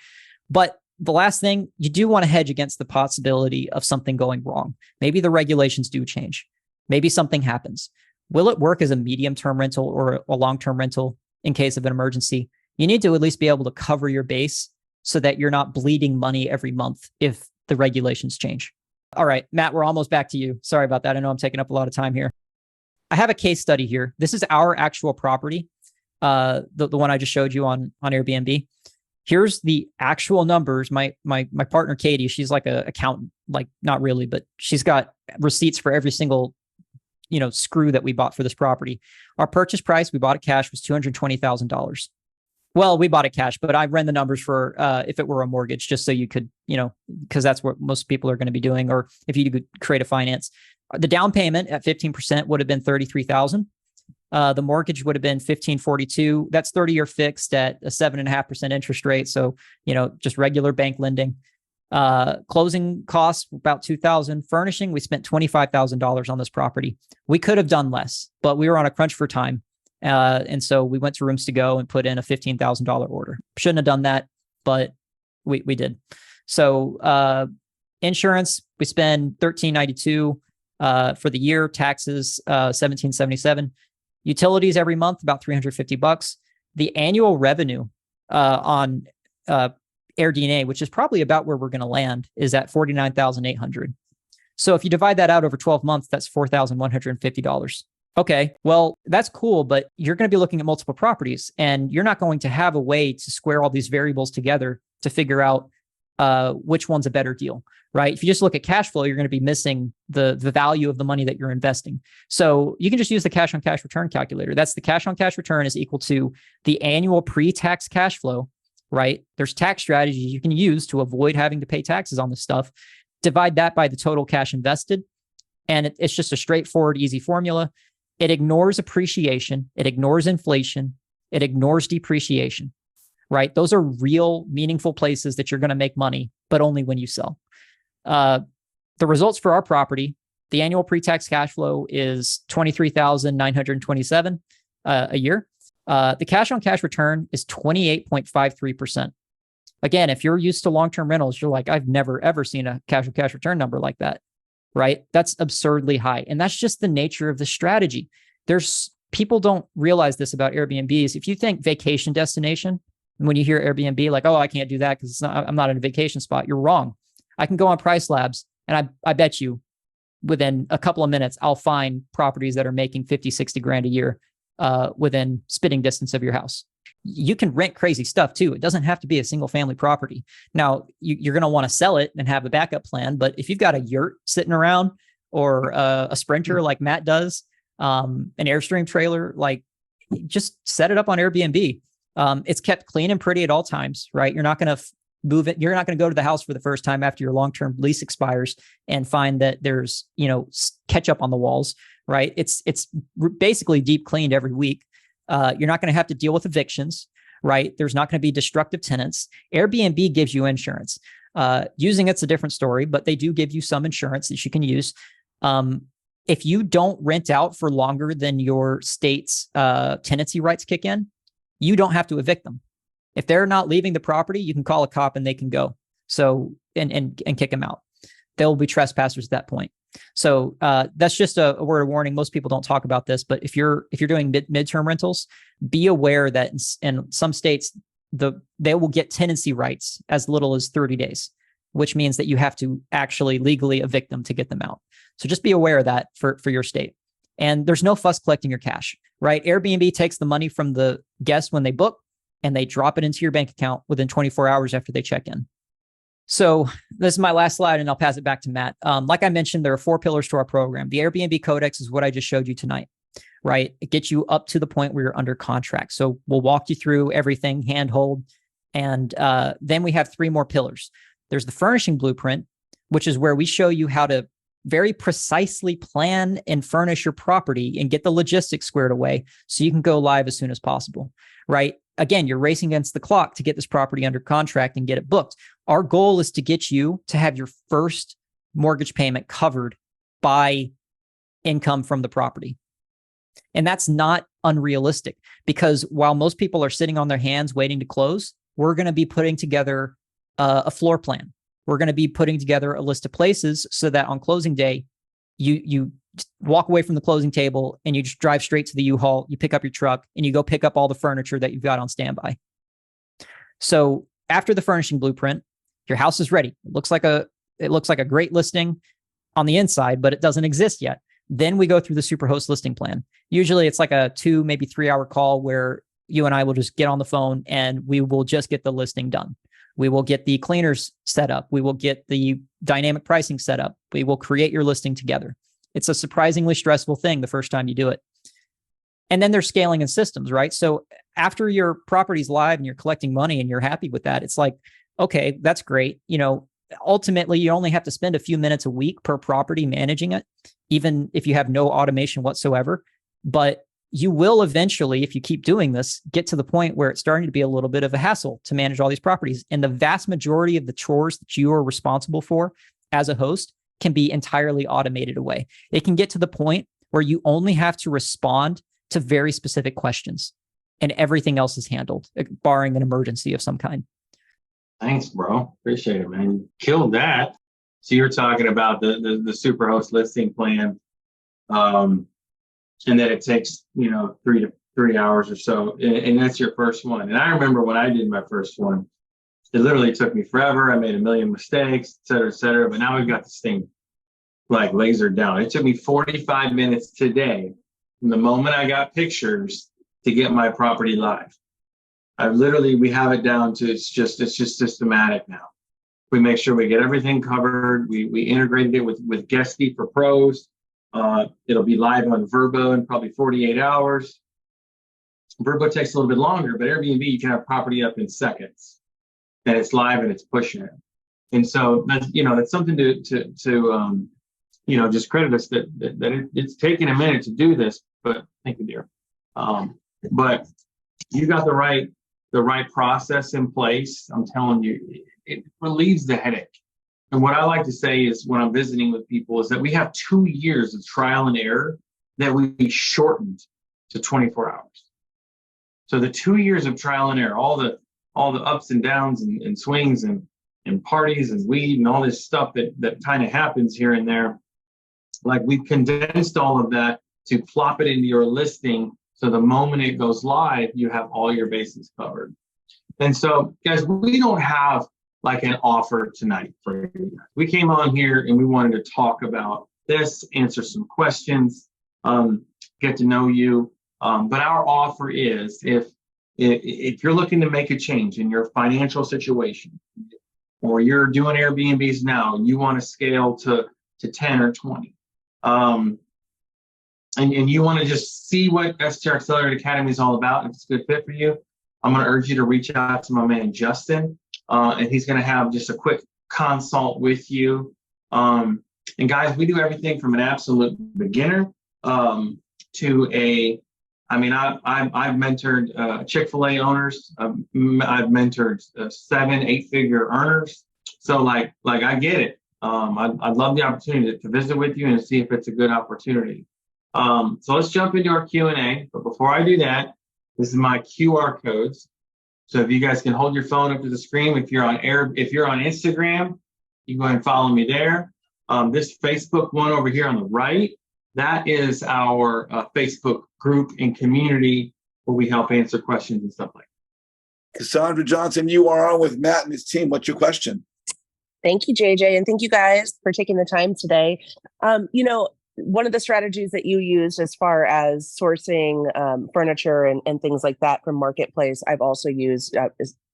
But the last thing, you do want to hedge against the possibility of something going wrong. Maybe the regulations do change. Maybe something happens. Will it work as a medium-term rental or a long-term rental in case of an emergency? You need to at least be able to cover your base so that you're not bleeding money every month if the regulations change. All right, Matt, we're almost back to you. Sorry about that. I know I'm taking up a lot of time here. I have a case study here. This is our actual property, the one I just showed you on Airbnb. Here's the actual numbers. My partner, Katie, she's like an accountant, like not really, but she's got receipts for every single, screw that we bought for this property. Our purchase price, we bought it cash, was $220,000. Well, we bought it cash, but I ran the numbers for if it were a mortgage, just so you could, because that's what most people are going to be doing, or if you could create a finance. The down payment at 15% would have been $33,000. The mortgage would have been $1,542. That's 30-year fixed at a 7.5% interest rate. So, just regular bank lending. Closing costs about $2,000. Furnishing, we spent $25,000 on this property. We could have done less, but we were on a crunch for time. And so we went to Rooms to Go and put in a $15,000 order. Shouldn't have done that, but we did. So insurance, we spend $1,392 for the year. Taxes, $1,777. Utilities every month, about $350. The annual revenue on AirDNA, which is probably about where we're going to land, is at $49,800. So if you divide that out over 12 months, that's $4,150. Okay, well, that's cool, but you're going to be looking at multiple properties, and you're not going to have a way to square all these variables together to figure out which one's a better deal, right? If you just look at cash flow, you're going to be missing the value of the money that you're investing. So you can just use the cash on cash return calculator. That's the cash on cash return is equal to the annual pre-tax cash flow, right? There's tax strategies you can use to avoid having to pay taxes on this stuff. Divide that by the total cash invested, and it's just a straightforward, easy formula. It ignores appreciation. It ignores inflation. It ignores depreciation, right? Those are real, meaningful places that you're going to make money, but only when you sell. The results for our property, the annual pre-tax cash flow is $23,927 a year. The cash on cash return is 28.53%. Again, if you're used to long-term rentals, you're like, I've never, ever seen a cash on cash return number like that. Right? That's absurdly high. And that's just the nature of the strategy. People don't realize this about Airbnbs. If you think vacation destination, and when you hear Airbnb, like, oh, I can't do that because I'm not in a vacation spot, you're wrong. I can go on Price Labs, and I bet you within a couple of minutes, I'll find properties that are making 50, 60 grand a year within spitting distance of your house. You can rent crazy stuff too. It doesn't have to be a single family property. Now, you're going to want to sell it and have a backup plan. But if you've got a yurt sitting around or a Sprinter like Matt does, an Airstream trailer, like just set it up on Airbnb. It's kept clean and pretty at all times, right? You're not going to move it. You're not going to go to the house for the first time after your long-term lease expires and find that there's, ketchup on the walls, right? It's basically deep cleaned every week. You're not going to have to deal with evictions, right? There's not going to be destructive tenants. Airbnb gives you insurance. Using it's a different story, but they do give you some insurance that you can use. If you don't rent out for longer than your state's tenancy rights kick in, you don't have to evict them. If they're not leaving the property, you can call a cop and they can go. So and kick them out. They'll be trespassers at that point. So that's just a word of warning. Most people don't talk about this, but if you're doing midterm rentals, be aware that in some states they will get tenancy rights as little as 30 days, which means that you have to actually legally evict them to get them out. So just be aware of that for your state. And there's no fuss collecting your cash, right? Airbnb takes the money from the guest when they book and they drop it into your bank account within 24 hours after they check in. So this is my last slide, and I'll pass it back to Matt. Like I mentioned, there are 4 pillars to our program. The Airbnb Codex is what I just showed you tonight, right? It gets you up to the point where you're under contract. So we'll walk you through everything, handhold, and then we have 3 more pillars. There's the furnishing blueprint, which is where we show you how to very precisely plan and furnish your property and get the logistics squared away so you can go live as soon as possible, right? Again, you're racing against the clock to get this property under contract and get it booked. Our goal is to get you to have your first mortgage payment covered by income from the property. And that's not unrealistic, because while most people are sitting on their hands waiting to close, we're going to be putting together a floor plan. We're going to be putting together a list of places so that on closing day, you walk away from the closing table and you just drive straight to the U-Haul, you pick up your truck, and you go pick up all the furniture that you've got on standby. So after the furnishing blueprint, your house is ready. It looks like a great listing on the inside, but it doesn't exist yet. Then we go through the Superhost listing plan. Usually it's like a 2, maybe 3 hour call where you and I will just get on the phone and we will just get the listing done. We will get the cleaners set up. We will get the dynamic pricing set up. We will create your listing together. It's a surprisingly stressful thing the first time you do it. And then there's scaling and systems, right? So after your property's live and you're collecting money and you're happy with that, it's like, okay, that's great. Ultimately, you only have to spend a few minutes a week per property managing it, even if you have no automation whatsoever. But you will eventually, if you keep doing this, get to the point where it's starting to be a little bit of a hassle to manage all these properties. And the vast majority of the chores that you are responsible for as a host can be entirely automated away. It can get to the point where you only have to respond to very specific questions and everything else is handled, barring an emergency of some kind. Thanks, bro. Appreciate it, man. You killed that. So you're talking about the Superhost listing plan, and that it takes 3 hours or so, and that's your first one. And I remember when I did my first one, it literally took me forever. I made a million mistakes, et cetera, et cetera. But now we've got this thing like lasered down. It took me 45 minutes today from the moment I got pictures to get my property live. We have it down to it's just systematic now. We make sure we get everything covered. We integrated it with Guesty for pros. It'll be live on Verbo in probably 48 hours. Verbo takes a little bit longer, but Airbnb, you can have property up in seconds, and it's live and it's pushing it. And so that's something to just credit us that it's taken a minute to do this. But thank you, dear. But you got the right process in place. I'm telling you, it relieves the headache. And what I like to say is when I'm visiting with people is that we have 2 years of trial and error that we shortened to 24 hours. So the 2 years of trial and error, all the ups and downs and swings and parties and weed and all this stuff that kind of happens here and there, like we've condensed all of that to plop it into your listing. So the moment it goes live, you have all your bases covered. And so, guys, we don't have like an offer tonight for you guys. We came on here and we wanted to talk about this, answer some questions, get to know you. But our offer is if you're looking to make a change in your financial situation, or you're doing Airbnbs now and you want to scale to 10 or 20, and you want to just see what STR Accelerator Academy is all about, if it's a good fit for you, I'm going to urge you to reach out to my man, Justin, and he's going to have just a quick consult with you. And guys, we do everything from an absolute beginner to I've mentored Chick-fil-A owners. I've mentored 7-8 figure earners. So like I get it. I'd love the opportunity to visit with you and see if it's a good opportunity. So let's jump into our Q&A. But before I do that, this is my QR codes. So if you guys can hold your phone up to the screen, if you're on Instagram, you can go ahead and follow me there. This Facebook one over here on the right, that is our Facebook group and community where we help answer questions and stuff like that. Cassandra Johnson, you are on with Matt and his team. What's your question? Thank you, JJ. And thank you guys for taking the time today. One of the strategies that you used as far as sourcing furniture and things like that from Marketplace, I've also used,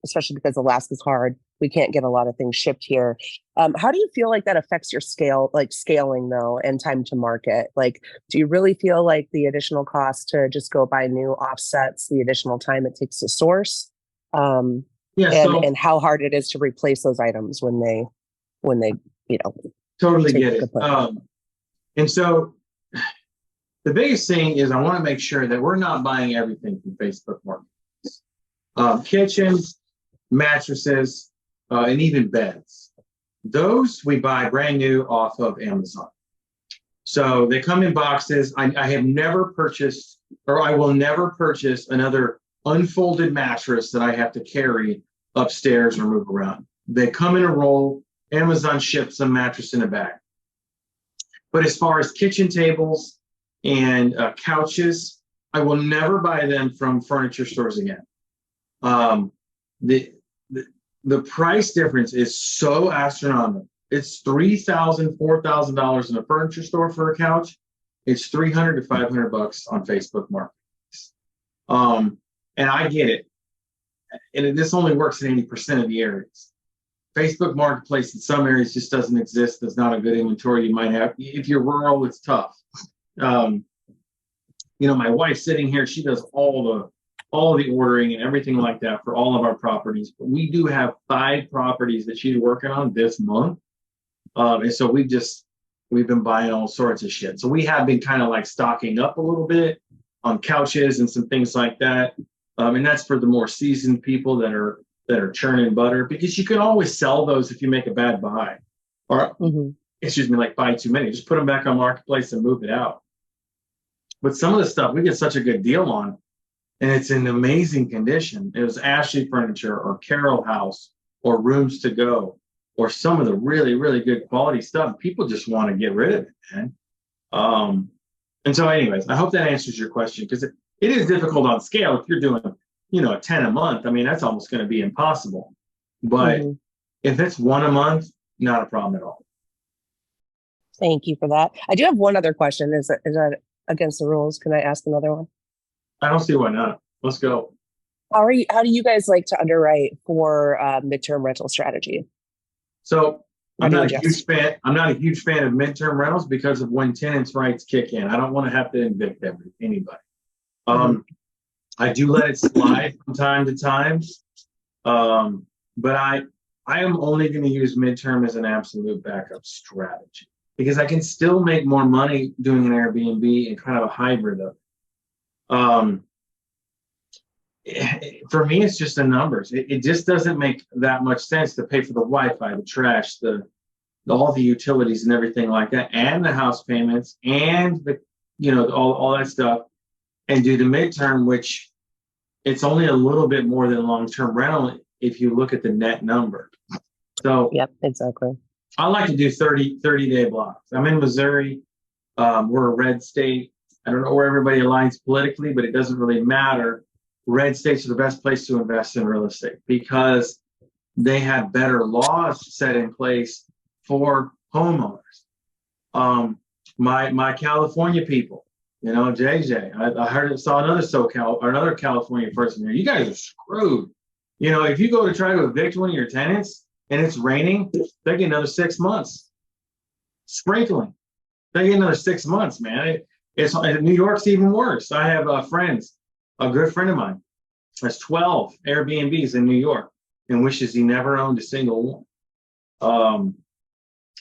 especially because Alaska's hard. We can't get a lot of things shipped here. How do you feel like that affects your scaling though, and time to market? Like, do you really feel like the additional cost to just go buy new offsets, the additional time it takes to source? And how hard it is to replace those items when they totally get it. And so the biggest thing is I want to make sure that we're not buying everything from Facebook Marketplace. Kitchens, mattresses, and even beds. Those we buy brand new off of Amazon. So they come in boxes. I have never purchased, or I will never purchase another unfolded mattress that I have to carry upstairs or move around. They come in a roll. Amazon ships a mattress in a bag. But as far as kitchen tables and couches, I will never buy them from furniture stores again. The price difference is so astronomical. It's $3,000, $4,000 in a furniture store for a couch. It's $300 to $500 on Facebook Marketplace. And I get it. And this only works in 80% of the areas. Facebook Marketplace in some areas just doesn't exist. There's not a good inventory you might have. If you're rural, it's tough. My wife's sitting here. She does all the ordering and everything like that for all of our properties. But we do have 5 properties that she's working on this month. And so we've been buying all sorts of shit. So we have been kind of like stocking up a little bit on couches and some things like that. And that's for the more seasoned people that are churning butter, because you can always sell those if you make a bad buy, or like buy too many. Just put them back on Marketplace and move it out. But some of the stuff we get such a good deal on, and it's in amazing condition. It was Ashley Furniture or Carroll House or Rooms to Go or some of the really, really good quality stuff. People just want to get rid of it, man. And so anyways, I hope that answers your question, because it is difficult on scale. If you're doing, 10 a month, I mean, that's almost going to be impossible. But if it's 1 a month, not a problem at all. Thank you for that. I do have one other question. Is that against the rules? Can I ask another one? I don't see why not. Let's go. How do you guys like to underwrite for midterm rental strategy? So I'm not a huge fan. I'm not a huge fan of midterm rentals because of when tenants' rights kick in. I don't want to have to evict anybody. I do let it slide from time to time, but I am only going to use midterm as an absolute backup strategy, because I can still make more money doing an Airbnb and kind of a hybrid of it. For me, it's just the numbers. It just doesn't make that much sense to pay for the Wi-Fi, the trash, all the utilities and everything like that, and the house payments and all that stuff, and do the midterm, which it's only a little bit more than long-term rental if you look at the net number. So yep, exactly. I like to do 30-day blocks. I'm in Missouri. We're a red state. I don't know where everybody aligns politically, but it doesn't really matter. Red states are the best place to invest in real estate because they have better laws set in place for homeowners. My California people, JJ, I saw another California person here. You guys are screwed. If you go to try to evict one of your tenants and it's raining, they get another 6 months. Sprinkling, they get another 6 months, man. New York's even worse. I have friends. A good friend of mine has 12 Airbnbs in New York and wishes he never owned a single one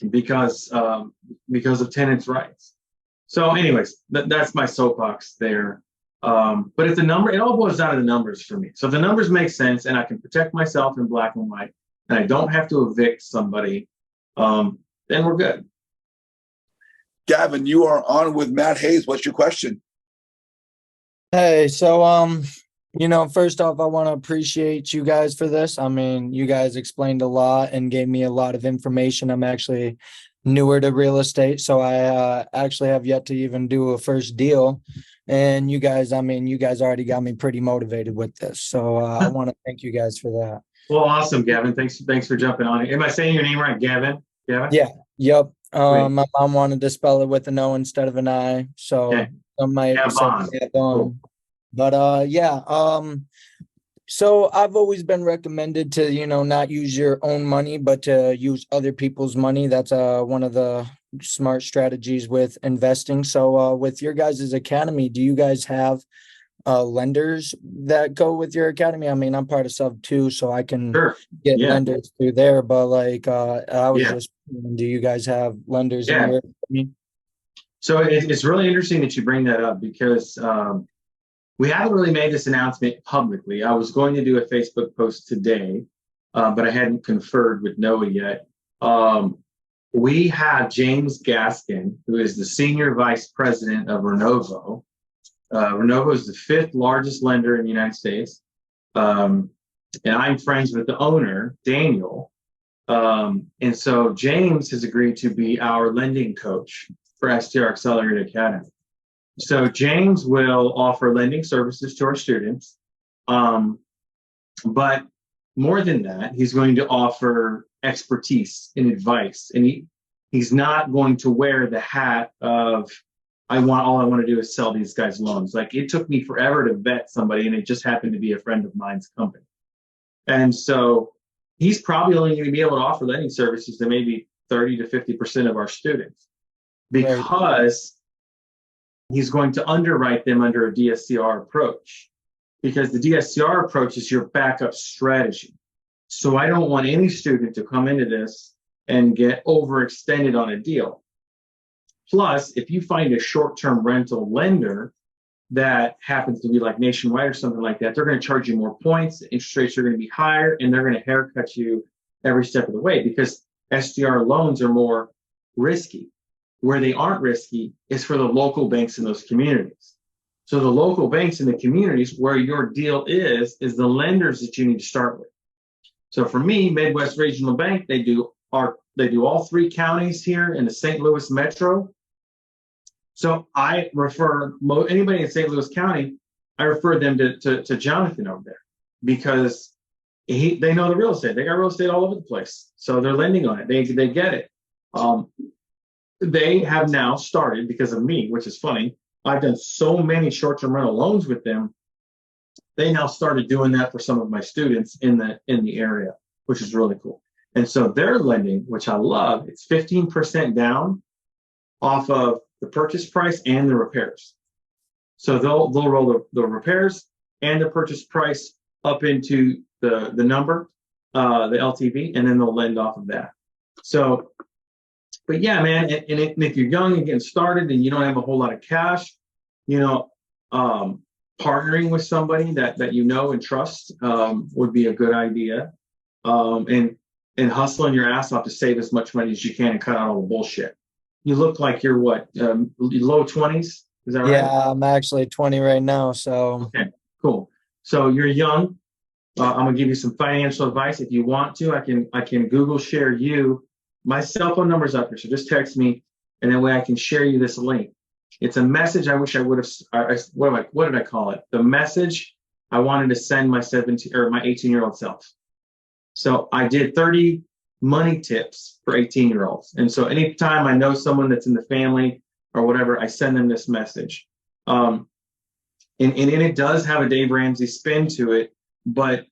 because of tenants' rights. So anyways, that's my soapbox there. But if it all boils down to the numbers for me. So if the numbers make sense and I can protect myself in black and white and I don't have to evict somebody, then we're good. Gavin, you are on with Matt Hayes. What's your question? Hey, so first off, I want to appreciate you guys for this. I mean, you guys explained a lot and gave me a lot of information. I'm actually newer to real estate, so I actually have yet to even do a first deal. And you guys already got me pretty motivated with this. So I want to thank you guys for that. Well, awesome, Gavin. Thanks for jumping on it. Am I saying your name right, Gavin? Gavin? Yeah. Yep. My mom wanted to spell it with an O instead of an I, so okay. I might say cool. But so I've always been recommended to not use your own money, but to use other people's money. That's one of the smart strategies with investing. So with your guys' academy, do you guys have lenders that go with your academy? I mean, I'm part of Sub 2, so I can get lenders through there. But I was just, do you guys have lenders in your academy? So it's really interesting that you bring that up because we haven't really made this announcement publicly. I was going to do a Facebook post today, but I hadn't conferred with Noah yet. We have James Gaskin, who is the Senior Vice President of Renovo. Renovo is the 5th largest lender in the United States. And I'm friends with the owner, Daniel. And so James has agreed to be our lending coach for STR Accelerated Academy. So James will offer lending services to our students. But more than that, he's going to offer expertise and advice. And he's not going to wear the hat of, all I want to do is sell these guys loans. Like, it took me forever to vet somebody, and it just happened to be a friend of mine's company. And so he's probably only going to be able to offer lending services to maybe 30 to 50% of our students, because he's going to underwrite them under a DSCR approach, because the DSCR approach is your backup strategy. So I don't want any student to come into this and get overextended on a deal. Plus, if you find a short-term rental lender that happens to be like Nationwide or something like that, they're going to charge you more points, the interest rates are going to be higher, and they're going to haircut you every step of the way, because SDR loans are more risky. Where they aren't risky is for the local banks in those communities. So the local banks in the communities where your deal is the lenders that you need to start with. So for me, Midwest Regional Bank, they do all 3 counties here in the St. Louis metro. So I refer anybody in St. Louis County, I refer them to Jonathan over there, because they know the real estate. They got real estate all over the place, so they're lending on it. They get it. They have now started, because of me, which is funny. I've done so many short-term rental loans with them. They now started doing that for some of my students in the area, which is really cool. And so they're lending, which I love. It's 15% down off of the purchase price and the repairs. So they'll roll the repairs and the purchase price up into the number, the LTV, and then they'll lend off of that. So, but yeah, man, and if you're young and getting started and you don't have a whole lot of cash, partnering with somebody that you know and trust would be a good idea. And hustling your ass off to save as much money as you can and cut out all the bullshit. You look like you're what, low 20s? Is that right? Yeah, I'm actually 20 right now. So okay, cool. So you're young. I'm gonna give you some financial advice. If you want to, I can Google share you. My cell phone number's up here, so just text me, and that way I can share you this link. It's a message I wish I would have. What did I call it? The message I wanted to send my 18-year-old self. So I did 30 money tips for 18-year-olds. And so anytime I know someone that's in the family or whatever, I send them this message. And it does have a Dave Ramsey spin to it, but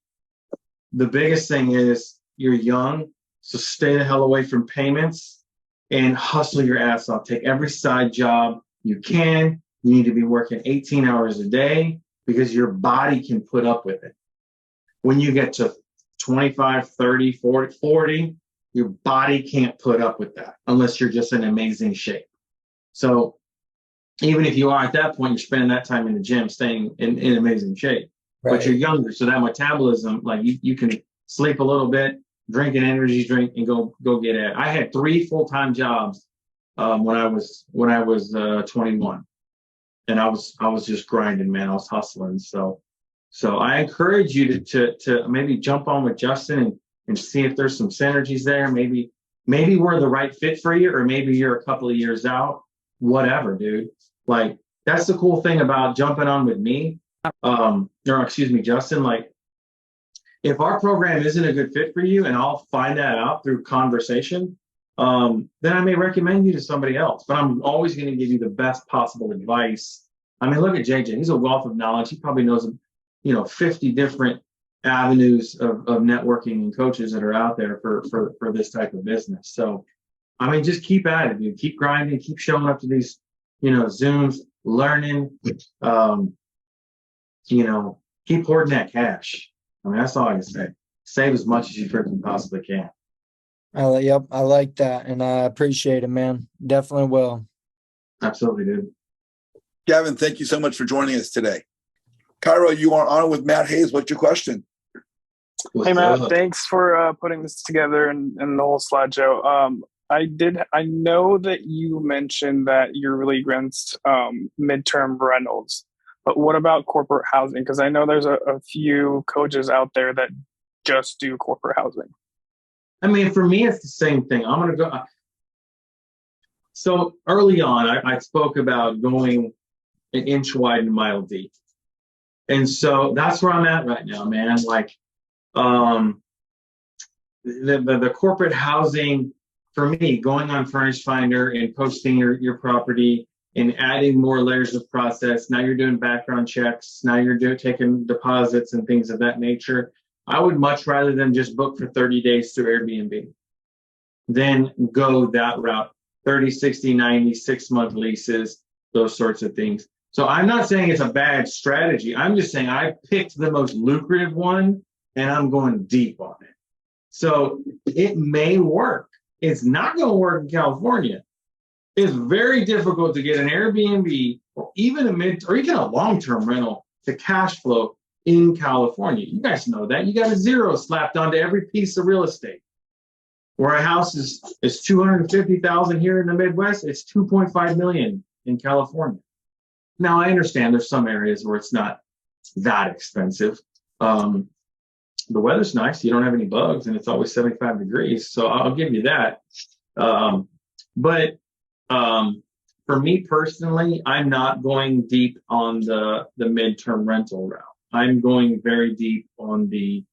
the biggest thing is you're young, so stay the hell away from payments and hustle your ass off. Take every side job you can. You need to be working 18 hours a day, because your body can put up with it. When you get to 25, 30, 40, your body can't put up with that unless you're just in amazing shape. So even if you are at that point, you're spending that time in the gym, staying in amazing shape. Right. But you're younger, so that metabolism, like you can sleep a little bit, drink an energy drink, and go get at it. I had 3 full-time jobs when I was 21, and I was just grinding, man. I was hustling. So I encourage you to maybe jump on with Justin and see if there's some synergies there. Maybe we're the right fit for you, or maybe you're a couple of years out. Whatever, dude. Like, that's the cool thing about jumping on with me. Justin. Like, if our program isn't a good fit for you, and I'll find that out through conversation, then I may recommend you to somebody else. But I'm always going to give you the best possible advice. I mean, look at JJ. He's a wealth of knowledge. He probably knows 50 different avenues of networking and coaches that are out there for this type of business. So, I mean, just keep at it, dude. Keep grinding, keep showing up to these, Zooms, learning, keep hoarding that cash. I mean, that's all I can say. Save as much as you freaking possibly can. Yep, I like that, and I appreciate it, man. Definitely will. Absolutely, dude. Gavin, thank you so much for joining us today. Cairo, you are on with Matt Hayes. What's your question? Hey, Matt, thanks for putting this together and the whole slideshow. I know that you mentioned that you're really against midterm rentals, but what about corporate housing? Because I know there's a few coaches out there that just do corporate housing. I mean, for me, it's the same thing. I'm going to go. So early on, I spoke about going an inch wide and a mile deep. And so that's where I'm at right now, man. Like, the corporate housing, for me, going on Furnish Finder and posting your property and adding more layers of process. Now you're doing background checks. Now you're taking deposits and things of that nature. I would much rather than just book for 30 days through Airbnb than go that route. 30, 60, 90, 6-month leases, those sorts of things. So I'm not saying it's a bad strategy. I'm just saying I picked the most lucrative one and I'm going deep on it. So it may work. It's not going to work in California. It's very difficult to get an Airbnb or even a long-term rental to cash flow in California. You guys know that. You got a zero slapped onto every piece of real estate. Where a house is $250,000 here in the Midwest, it's $2.5 million in California. Now I understand there's some areas where it's not that expensive. The weather's nice. You don't have any bugs, and it's always 75 degrees. So I'll give you that. But for me personally, I'm not going deep on the midterm rental route. I'm going very deep on the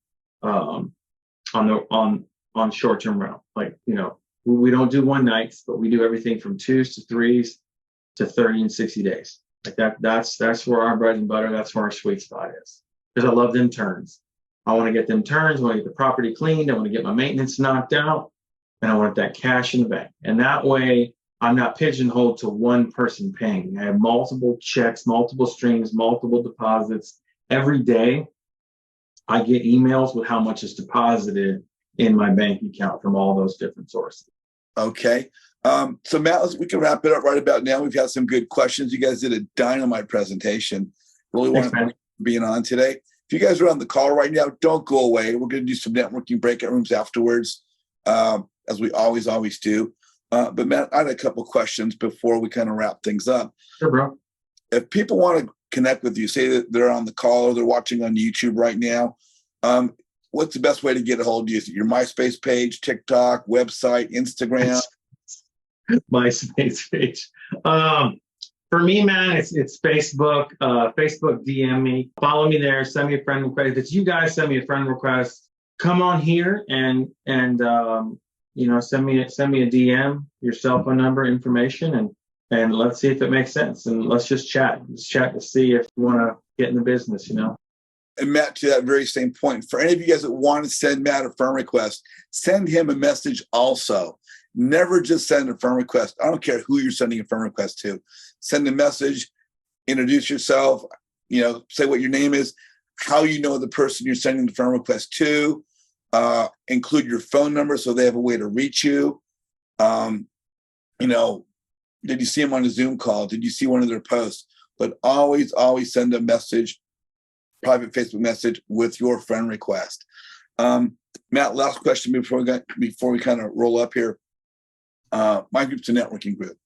on short-term rental. Like, we don't do one nights, but we do everything from 2s to 3s to 30 and 60 days. Like that's where our bread and butter, that's where our sweet spot is. Because I love them turns. I want to get them turns. I want to get the property cleaned. I want to get my maintenance knocked out. And I want that cash in the bank. And that way I'm not pigeonholed to one person paying. I have multiple checks, multiple streams, multiple deposits. Every day I get emails with how much is deposited in my bank account from all those different sources. Okay. So Matt, we can wrap it up right about now. We've had some good questions. You guys did a dynamite presentation. Really want to being on today. If you guys are on the call right now, don't go away. We're going to do some networking breakout rooms afterwards, as we always do. But Matt, I had a couple questions before we kind of wrap things up. Sure, bro. If people want to connect with you, say that they're on the call or they're watching on YouTube right now, what's the best way to get a hold of you? Is it your MySpace page, TikTok, website, Instagram? MySpace page. For me, man, it's Facebook. Facebook DM me. Follow me there. Send me a friend request. If it's you guys, send me a friend request. Come on here and send me a DM, your cell phone number, information, and let's see if it makes sense. And let's just chat. Let's chat to see if you want to get in the business, And Matt, to that very same point, for any of you guys that want to send Matt a friend request, send him a message also. Never just send a friend request. I don't care who you're sending a friend request to. Send a message, introduce yourself, say what your name is, how you know the person you're sending the friend request to, include your phone number so they have a way to reach you. Did you see them on a Zoom call? Did you see one of their posts? But always send a message, private Facebook message with your friend request. Matt, last question before we kind of roll up here. My group's a networking group,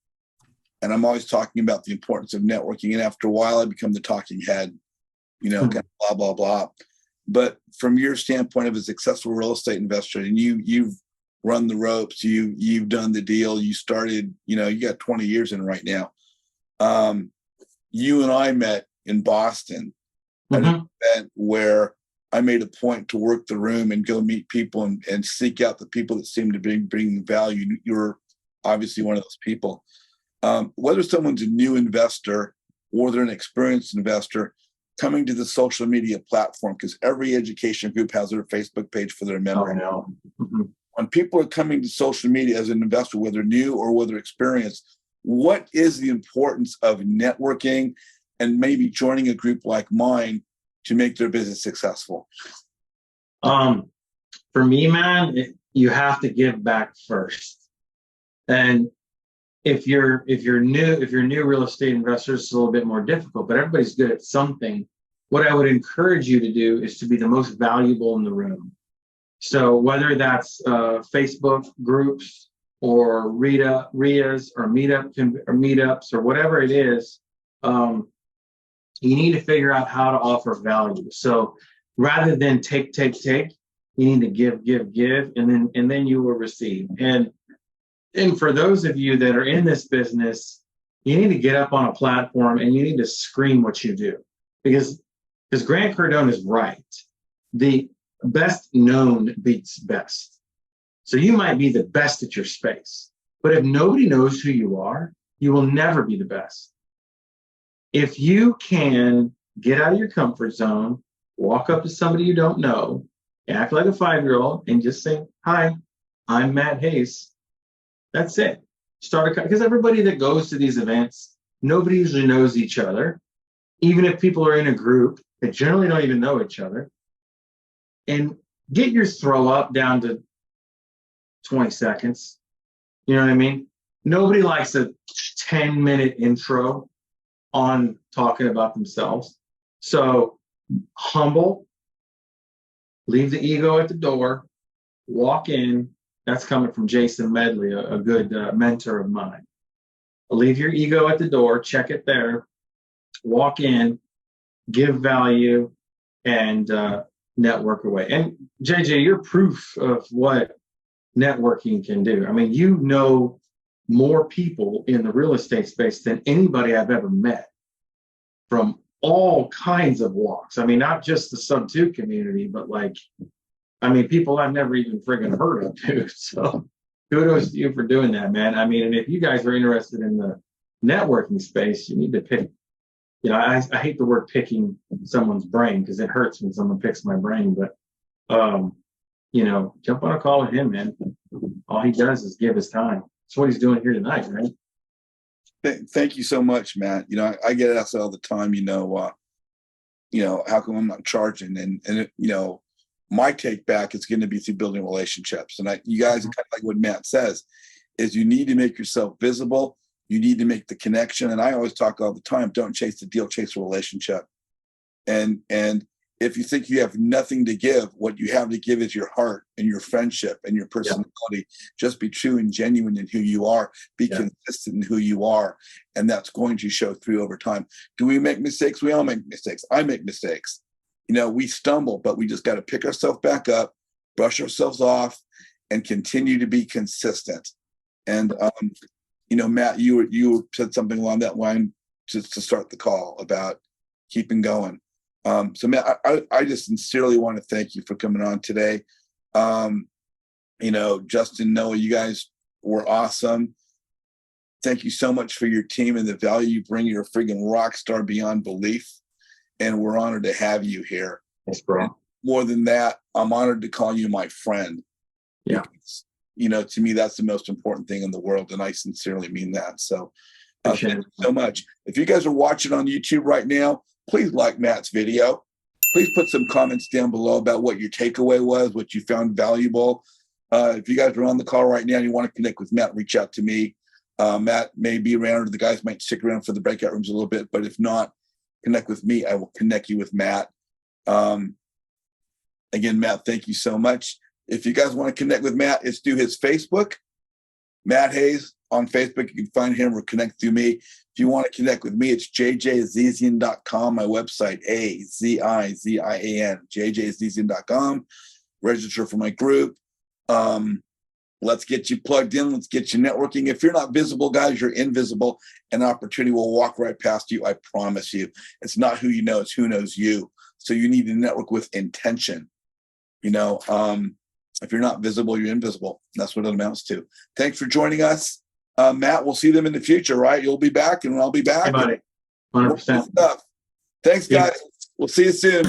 and I'm always talking about the importance of networking. And after a while, I become the talking head, kind of blah, blah, blah. But from your standpoint of a successful real estate investor, and you've run the ropes, you've done the deal, you started, you got 20 years in right now. You and I met in Boston at an event where I made a point to work the room and go meet people and seek out the people that seem to be bringing value. You're obviously one of those people. Whether someone's a new investor or they're an experienced investor, coming to the social media platform, because every education group has their Facebook page for their member. When people are coming to social media as an investor, whether new or whether experienced, what is the importance of networking and maybe joining a group like mine to make their business successful? For me, man, you have to give back first. And if you're new real estate investors, it's a little bit more difficult, but everybody's good at something. What I would encourage you to do is to be the most valuable in the room. So whether that's Facebook groups or RIAs or meetups or whatever it is, you need to figure out how to offer value. So rather than take, You need to give, and then you will receive. And for those of you that are in this business, you need to get up on a platform and you need to scream what you do, because Grant Cardone is right. The best known beats best. So you might be the best at your space, but if nobody knows who you are, you will never be the best. If you can get out of your comfort zone, walk up to somebody you don't know, act like a 5-year-old, and just say, "Hi, I'm Matt Hayes." That's it. Start because everybody that goes to these events, nobody usually knows each other. Even if people are in a group, they generally don't even know each other. And get your throw up down to 20 seconds. You know what I mean? Nobody likes a 10-minute intro on talking about themselves. So humble, leave the ego at the door, walk in. That's coming from Jason Medley, a good mentor of mine. Leave your ego at the door, check it there, walk in, give value, and network away. And JJ, you're proof of what networking can do. I mean, you know more people in the real estate space than anybody I've ever met from all kinds of walks. I mean, not just the sub-2 community, but people I've never even friggin' heard of, dude. So kudos to you for doing that, man. I mean, and if you guys are interested in the networking space, you need to pick, I hate the word picking someone's brain because it hurts when someone picks my brain, but, jump on a call with him, man. All he does is give his time. That's what he's doing here tonight, right? Thank you so much, Matt. I get asked all the time, how come I'm not charging? And my take back is going to be through building relationships. And you guys, kind of like what Matt says, is you need to make yourself visible. You need to make the connection. And I always talk all the time, don't chase the deal, chase a relationship. And if you think you have nothing to give, what you have to give is your heart and your friendship and your personality. Yeah. Just be true and genuine in who you are. Be consistent in who you are. And that's going to show through over time. Do we make mistakes? We all make mistakes. I make mistakes. We stumble, but we just got to pick ourselves back up, brush ourselves off, and continue to be consistent. And, Matt, you said something along that line to start the call about keeping going. So Matt, I just sincerely want to thank you for coming on today. Justin, Noah, you guys were awesome. Thank you so much for your team and the value you bring. You're a friggin' rock star beyond belief. And we're honored to have you here. Thanks, bro. And more than that, I'm honored to call you my friend. Yeah. Because, to me, that's the most important thing in the world. And I sincerely mean that. So thank you so much. If you guys are watching on YouTube right now, please like Matt's video. Please put some comments down below about what your takeaway was, what you found valuable. If you guys are on the call right now and you want to connect with Matt, reach out to me. Matt may be around, or the guys might stick around for the breakout rooms a little bit. But if not, connect with me. I will connect you with Matt. Again, Matt, thank you so much. If you guys want to connect with Matt, it's through his Facebook, Matt Hayes on Facebook. You can find him or connect through me. If you want to connect with me, it's jjazizian.com, my website, AZIZIAN, jjazizian.com. Register for my group. Let's get you plugged in. Let's get you networking. If you're not visible, guys, you're invisible. An opportunity will walk right past you. I promise you. It's not who you know, it's who knows you. So you need to network with intention. If you're not visible, you're invisible. That's what it amounts to. Thanks for joining us. Matt, we'll see them in the future, right? You'll be back and I'll be back. Hey, buddy. 100%. Thanks, guys. We'll see you soon.